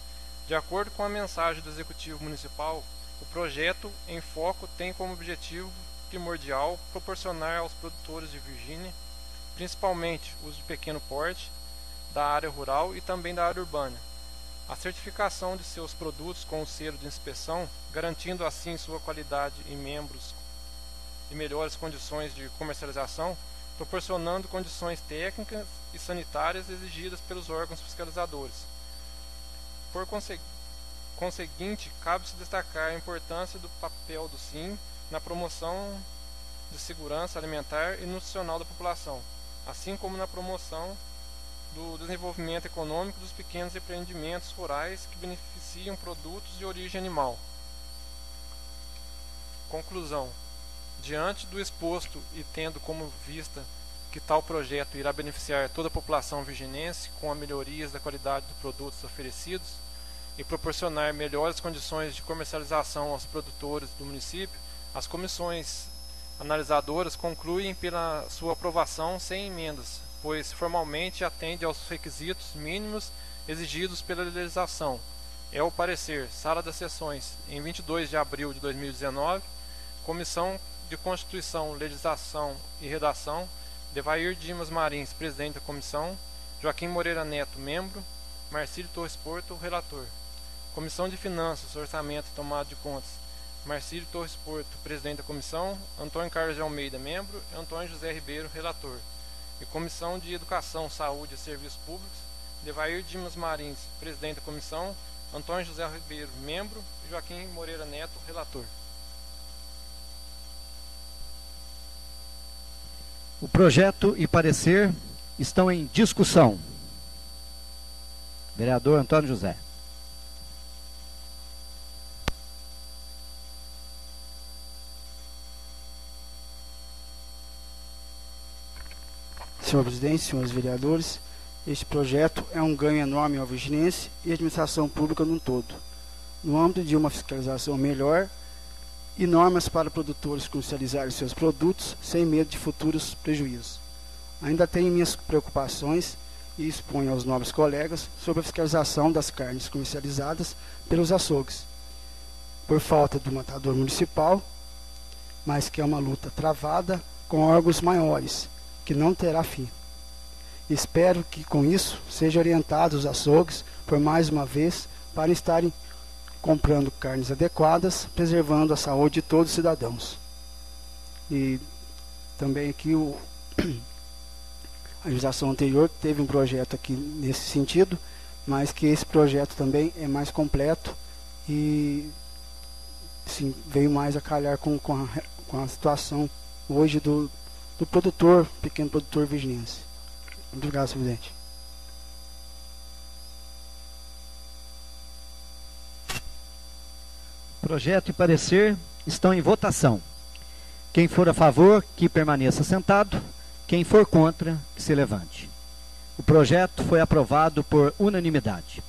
De acordo com a mensagem do Executivo Municipal, o projeto em foco tem como objetivo primordial proporcionar aos produtores de Virgínia, principalmente os de pequeno porte, da área rural e também da área urbana, a certificação de seus produtos com o selo de inspeção, garantindo assim sua qualidade e membros e melhores condições de comercialização, proporcionando condições técnicas e sanitárias exigidas pelos órgãos fiscalizadores. Por conseguinte, cabe-se destacar a importância do papel do SIM na promoção de segurança alimentar e nutricional da população, assim como na promoção do desenvolvimento econômico dos pequenos empreendimentos rurais que beneficiam produtos de origem animal. Conclusão: diante do exposto e tendo como vista que tal projeto irá beneficiar toda a população virginense com a melhorias da qualidade dos produtos oferecidos e proporcionar melhores condições de comercialização aos produtores do município, as comissões analisadoras concluem pela sua aprovação sem emendas, pois formalmente atende aos requisitos mínimos exigidos pela legislação. É o parecer, Sala das Sessões, em 22 de abril de 2019, Comissão de Constituição, Legislação e Redação, Devair Dimas Marins, presidente da comissão, Joaquim Moreira Neto, membro, Marcílio Torres Porto, relator. Comissão de Finanças, Orçamento e Tomada de Contas, Marcílio Torres Porto, presidente da comissão, Antônio Carlos de Almeida, membro, e Antônio José Ribeiro, relator. E Comissão de Educação, Saúde e Serviços Públicos, Devair Dimas Marins, presidente da comissão, Antônio José Ribeiro, membro, e Joaquim Moreira Neto, relator. O projeto e parecer estão em discussão. Vereador Antônio José. Senhor presidente, senhores vereadores, este projeto é um ganho enorme ao virginense e à administração pública no todo, no âmbito de uma fiscalização melhor e normas para produtores comercializarem seus produtos sem medo de futuros prejuízos. Ainda tenho minhas preocupações e exponho aos nobres colegas sobre a fiscalização das carnes comercializadas pelos açougues, por falta do matador municipal, mas que é uma luta travada com órgãos maiores, que não terá fim. Espero que com isso sejam orientados os açougues, por mais uma vez, para estarem comprando carnes adequadas, preservando a saúde de todos os cidadãos. E também aqui a legislação anterior teve um projeto aqui nesse sentido, mas que esse projeto também é mais completo e sim, veio mais a calhar com a situação hoje do produtor, pequeno produtor virginense. Muito obrigado, senhor presidente. Projeto e parecer estão em votação. Quem for a favor, que permaneça sentado. Quem for contra, que se levante. O projeto foi aprovado por unanimidade.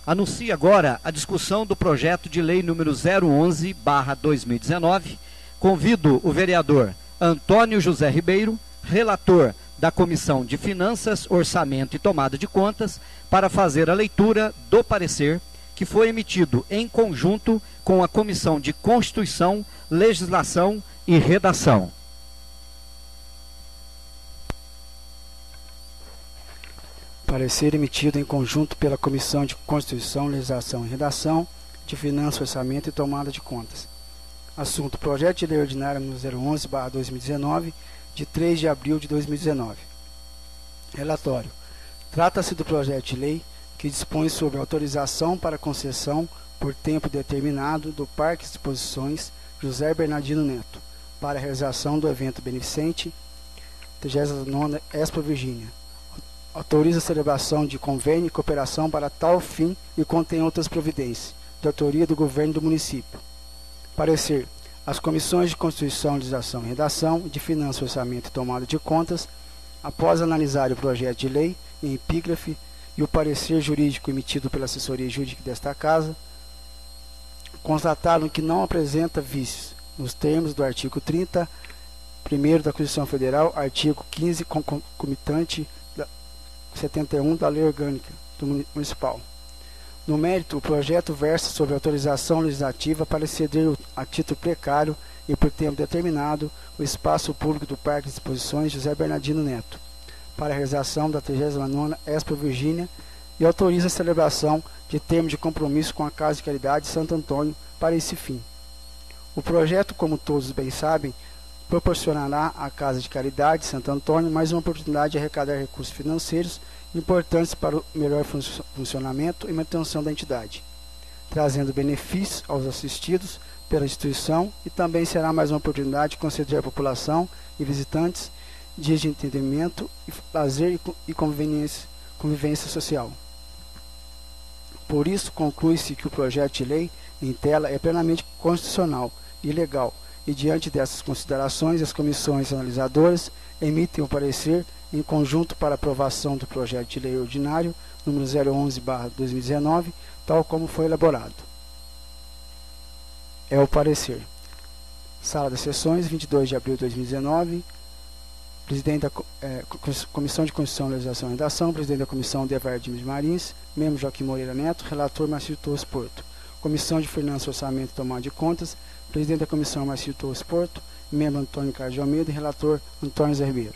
Anuncio agora a discussão do projeto de lei número 011/2019. Convido o vereador Antônio José Ribeiro, relator da Comissão de Finanças, Orçamento e Tomada de Contas, para fazer a leitura do parecer que foi emitido em conjunto com a Comissão de Constituição, Legislação e Redação. Parecer emitido em conjunto pela Comissão de Constituição, Legislação e Redação, de Finanças, Orçamento e Tomada de Contas. Assunto: Projeto de Lei Ordinária número 011/2019, de 3 de abril de 2019. Relatório. Trata-se do projeto de lei que dispõe sobre autorização para concessão por tempo determinado do Parque de Exposições José Bernardino Neto para a realização do evento beneficente 39ª Expo Virgínia. Autoriza a celebração de convênio e cooperação para tal fim e contém outras providências, de autoria do governo do município. Parecer. As comissões de Constituição, Legislação e Redação, de Finanças, Orçamento e Tomada de Contas, após analisar o projeto de lei em epígrafe e o parecer jurídico emitido pela assessoria jurídica desta Casa, constataram que não apresenta vícios, nos termos do artigo 30, 1º da Constituição Federal, artigo 15, concomitante 71 da Lei Orgânica do Municipal. No mérito, o projeto versa sobre autorização legislativa para ceder a título precário e por tempo determinado o espaço público do Parque de Exposições José Bernardino Neto para a realização da 39ª Expo Virgínia e autoriza a celebração de termo de compromisso com a Casa de Caridade Santo Antônio para esse fim. O projeto, como todos bem sabem, proporcionará à Casa de Caridade Santo Antônio mais uma oportunidade de arrecadar recursos financeiros importantes para o melhor funcionamento e manutenção da entidade, trazendo benefícios aos assistidos pela instituição e também será mais uma oportunidade de conceder à população e visitantes dias de entretenimento, lazer e convivência social. Por isso, conclui-se que o projeto de lei em tela é plenamente constitucional e legal, e diante dessas considerações, as comissões analisadoras emitem o parecer em conjunto para aprovação do projeto de lei ordinário número 011/2019, tal como foi elaborado. É o parecer. Sala das Sessões, 22 de abril de 2019. Presidente da Comissão de Constituição, Legislação e Redação, presidente da Comissão Devair Dimas Marins, membro Joaquim Moreira Neto, relator Marcílio Torres Porto. Comissão de Finanças, Orçamento e Tomada de Contas, presidente da Comissão Marcílio Torres Porto, membro Antônio Carlos de Almeida e relator Antônio Zé Ribeiro.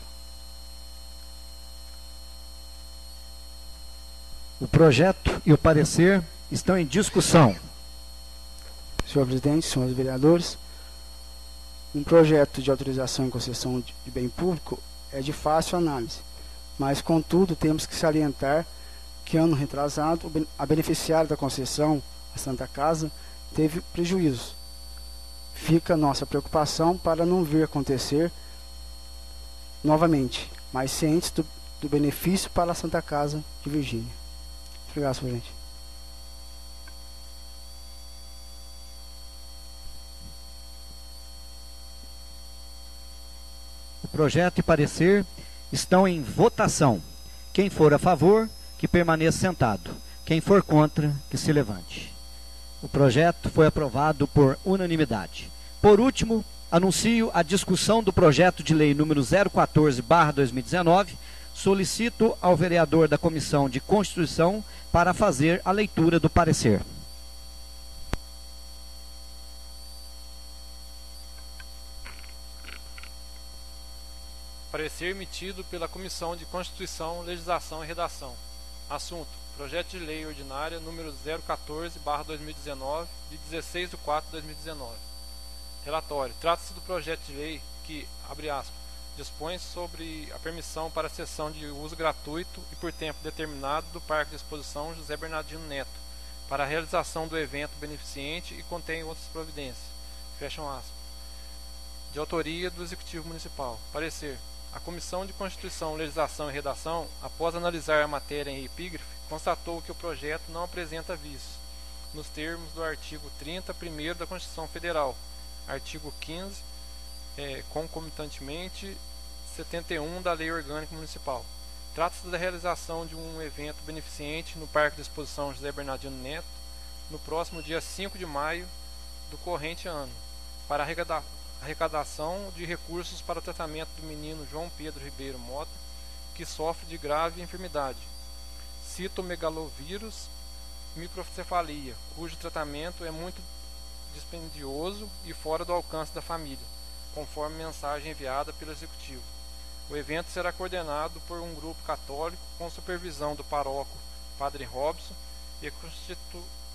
O projeto e o parecer estão em discussão. Senhor presidente, senhores vereadores, um projeto de autorização e concessão de bem público é de fácil análise, mas, contudo, temos que salientar que, ano retrasado, a beneficiária da concessão, a Santa Casa, teve prejuízos. Fica a nossa preocupação para não vir acontecer novamente, mas cientes do benefício para a Santa Casa de Virgínia. Obrigado, senhor presidente. O projeto e parecer estão em votação. Quem for a favor, que permaneça sentado. Quem for contra, que se levante. O projeto foi aprovado por unanimidade. Por último, anuncio a discussão do projeto de lei número 014/2019. Solicito ao vereador da Comissão de Constituição para fazer a leitura do parecer. Parecer emitido pela Comissão de Constituição, Legislação e Redação. Assunto: Projeto de Lei Ordinária número 014/2019, de 16/4/2019. Relatório: trata-se do projeto de lei que, abre aspas, dispõe sobre a permissão para a cessão de uso gratuito e por tempo determinado do Parque de Exposição José Bernardino Neto, para a realização do evento beneficente e contém outras providências. Fecham aspas. De autoria do Executivo Municipal. Parecer: a Comissão de Constituição, Legislação e Redação, após analisar a matéria em epígrafe, constatou que o projeto não apresenta vícios, nos termos do artigo 30, 1º da Constituição Federal, artigo 15, concomitantemente 71 da Lei Orgânica Municipal. Trata-se da realização de um evento beneficente no Parque de Exposição José Bernardino Neto, no próximo dia 5 de maio do corrente ano, para arrecadação de recursos para o tratamento do menino João Pedro Ribeiro Mota, que sofre de grave enfermidade, citomegalovírus microcefalia, cujo tratamento é muito dispendioso e fora do alcance da família, conforme mensagem enviada pelo Executivo. O evento será coordenado por um grupo católico com supervisão do paróquio Padre Robson e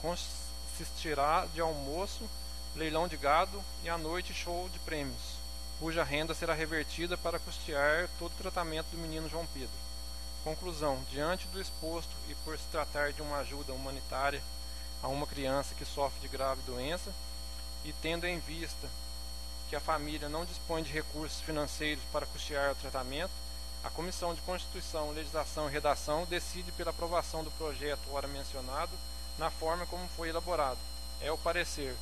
consistirá de almoço, leilão de gado e à noite show de prêmios, cuja renda será revertida para custear todo o tratamento do menino João Pedro. Conclusão: diante do exposto e por se tratar de uma ajuda humanitária a uma criança que sofre de grave doença e tendo em vista que a família não dispõe de recursos financeiros para custear o tratamento, a Comissão de Constituição, Legislação e Redação decide pela aprovação do projeto ora mencionado na forma como foi elaborado. É o parecer.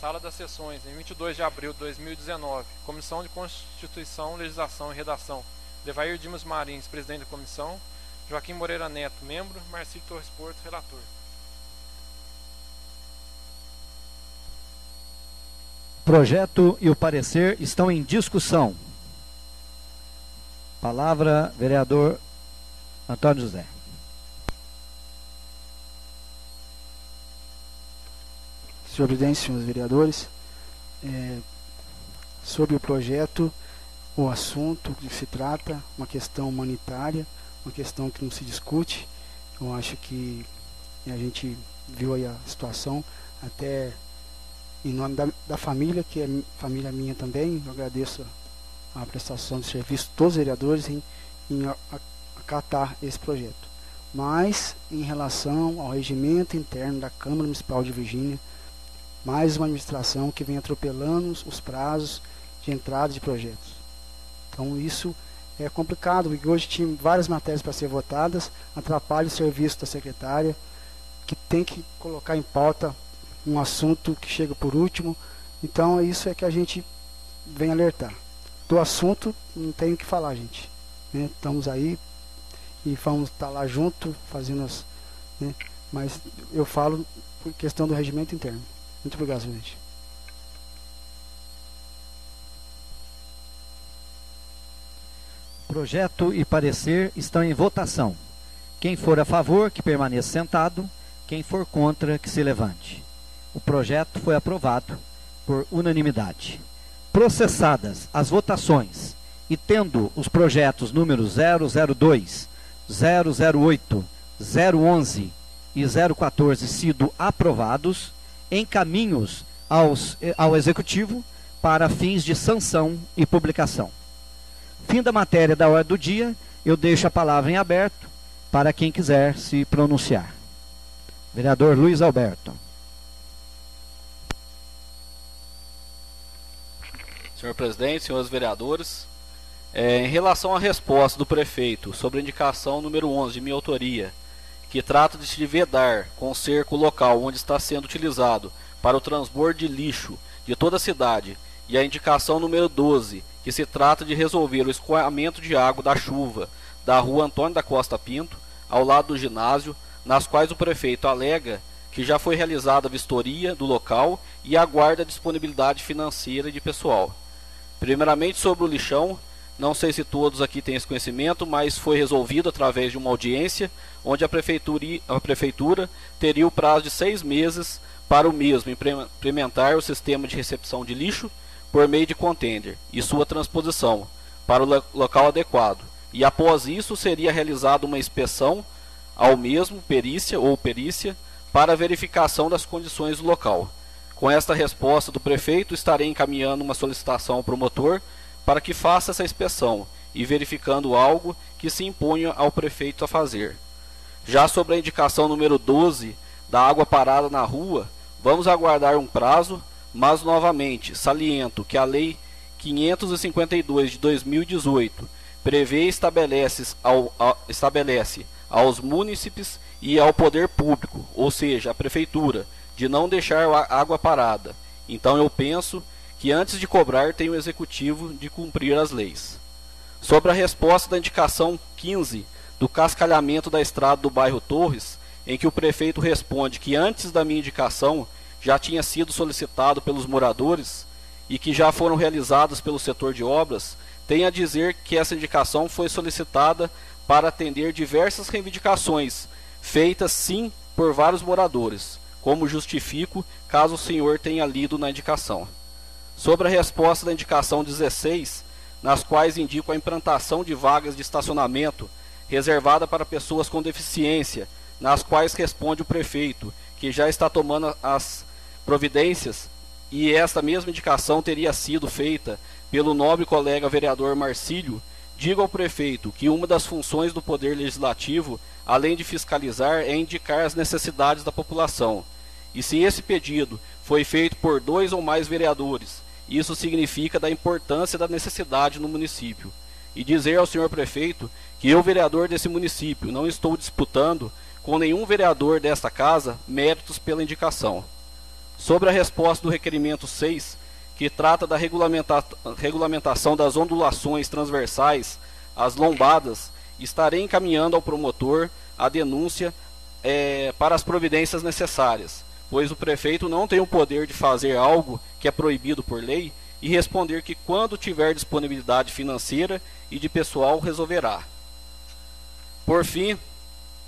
Sala das Sessões, em 22 de abril de 2019. Comissão de Constituição, Legislação e Redação. Devair Dimas Marins, presidente da comissão. Joaquim Moreira Neto, membro. Marcílio Torres Porto, relator. O projeto e o parecer estão em discussão. Palavra, vereador Antônio José. Senhor presidente, senhores vereadores, sobre o projeto, o assunto que se trata, uma questão humanitária, uma questão que não se discute. Eu acho que a gente viu aí a situação, até em nome da família, que é família minha também. Eu agradeço a prestação de serviço de todos os vereadores em acatar esse projeto. Mas, em relação ao regimento interno da Câmara Municipal de Virgínia, mais uma administração que vem atropelando os prazos de entrada de projetos. Então isso é complicado, porque hoje tinha várias matérias para ser votadas, atrapalha o serviço da secretária, que tem que colocar em pauta um assunto que chega por último. Então isso é que a gente vem alertar. Do assunto não tem o que falar, gente. Né? Estamos aí e vamos estar lá junto, fazendo as... Né? Mas eu falo por questão do regimento interno. Muito obrigado, presidente. Projeto e parecer estão em votação. Quem for a favor, que permaneça sentado. Quem for contra, que se levante. O projeto foi aprovado por unanimidade. Processadas as votações e tendo os projetos números 002, 008, 011 e 014 sido aprovados, encaminhos ao Executivo para fins de sanção e publicação. Fim da matéria da ordem do dia, eu deixo a palavra em aberto para quem quiser se pronunciar. Vereador Luiz Alberto. Senhor presidente, senhores vereadores, em relação à resposta do prefeito sobre a indicação número 11 de minha autoria, que trata de se vedar com o cerco local onde está sendo utilizado para o transbordo de lixo de toda a cidade, e a indicação número 12, que se trata de resolver o escoamento de água da chuva da rua Antônio da Costa Pinto, ao lado do ginásio, nas quais o prefeito alega que já foi realizada a vistoria do local e aguarda a disponibilidade financeira e de pessoal. Primeiramente sobre o lixão, não sei se todos aqui têm esse conhecimento, mas foi resolvido através de uma audiência, onde a prefeitura teria o prazo de 6 meses para o mesmo implementar o sistema de recepção de lixo por meio de contender e sua transposição para o local adequado. E após isso seria realizada uma inspeção ao mesmo, perícia, para verificação das condições do local. Com esta resposta do prefeito, estarei encaminhando uma solicitação ao promotor para que faça essa inspeção e verificando algo que se imponha ao prefeito a fazer. Já sobre a indicação número 12 da água parada na rua, vamos aguardar um prazo, mas novamente saliento que a Lei 552 de 2018 prevê e estabelece aos munícipes e ao poder público, ou seja, a prefeitura, de não deixar a água parada. Então eu penso que antes de cobrar tem o executivo de cumprir as leis. Sobre a resposta da indicação 15 do cascalhamento da estrada do bairro Torres, em que o prefeito responde que antes da minha indicação já tinha sido solicitado pelos moradores e que já foram realizadas pelo setor de obras, tenho a dizer que essa indicação foi solicitada para atender diversas reivindicações, feitas sim por vários moradores, como justifico caso o senhor tenha lido na indicação. Sobre a resposta da indicação 16, nas quais indico a implantação de vagas de estacionamento reservada para pessoas com deficiência, nas quais responde o prefeito, que já está tomando as providências, e esta mesma indicação teria sido feita pelo nobre colega vereador Marcílio. Digo ao prefeito que uma das funções do Poder Legislativo, além de fiscalizar, é indicar as necessidades da população. E se esse pedido foi feito por 2 ou mais vereadores, isso significa da importância da necessidade no município. E dizer ao senhor prefeito que eu, vereador desse município, não estou disputando com nenhum vereador desta casa méritos pela indicação. Sobre a resposta do requerimento 6, que trata da regulamentação das ondulações transversais às lombadas, estarei encaminhando ao promotor a denúncia para as providências necessárias, pois o prefeito não tem o poder de fazer algo que é proibido por lei e responder que quando tiver disponibilidade financeira e de pessoal resolverá. Por fim,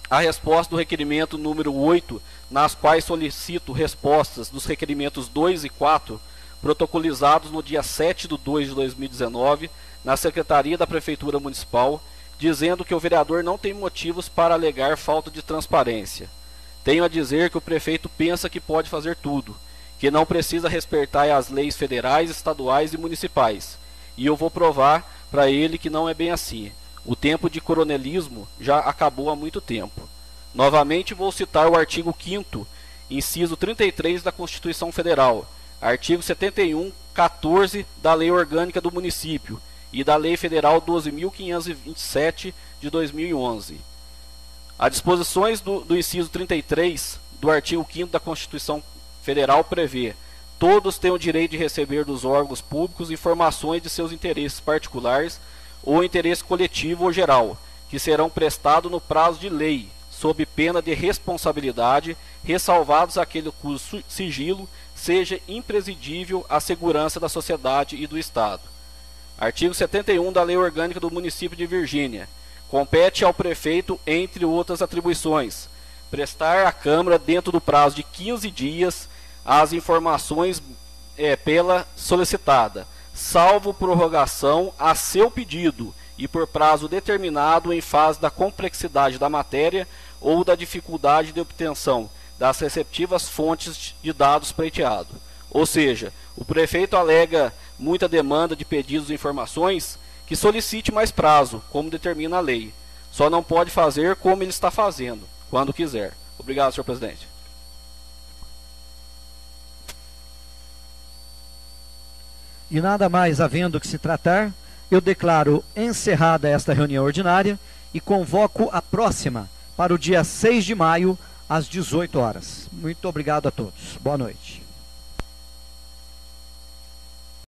a resposta do requerimento número 8, nas quais solicito respostas dos requerimentos 2 e 4, protocolizados no dia 7/2 de 2019, na Secretaria da Prefeitura Municipal, dizendo que o vereador não tem motivos para alegar falta de transparência. Tenho a dizer que o prefeito pensa que pode fazer tudo, que não precisa respeitar as leis federais, estaduais e municipais. E eu vou provar para ele que não é bem assim. O tempo de coronelismo já acabou há muito tempo. Novamente vou citar o artigo 5º, inciso 33 da Constituição Federal, artigo 71(14) da Lei Orgânica do Município e da Lei Federal 12.527 de 2011. As disposições do inciso 33 do artigo 5º da Constituição Federal prevê: todos têm o direito de receber dos órgãos públicos informações de seus interesses particulares ou interesse coletivo ou geral, que serão prestados no prazo de lei, sob pena de responsabilidade, ressalvados aquele cujo sigilo seja imprescindível à segurança da sociedade e do Estado. Artigo 71 da Lei Orgânica do Município de Virgínia. Compete ao prefeito, entre outras atribuições, prestar à Câmara, dentro do prazo de 15 dias, as informações pela solicitada, salvo prorrogação a seu pedido e por prazo determinado em fase da complexidade da matéria ou da dificuldade de obtenção das receptivas fontes de dados pleiteados. Ou seja, o prefeito alega muita demanda de pedidos e informações, que solicite mais prazo, como determina a lei. Só não pode fazer como ele está fazendo, quando quiser. Obrigado, senhor presidente. E nada mais havendo que se tratar, eu declaro encerrada esta reunião ordinária e convoco a próxima para o dia 6 de maio, às 18 horas. Muito obrigado a todos. Boa noite.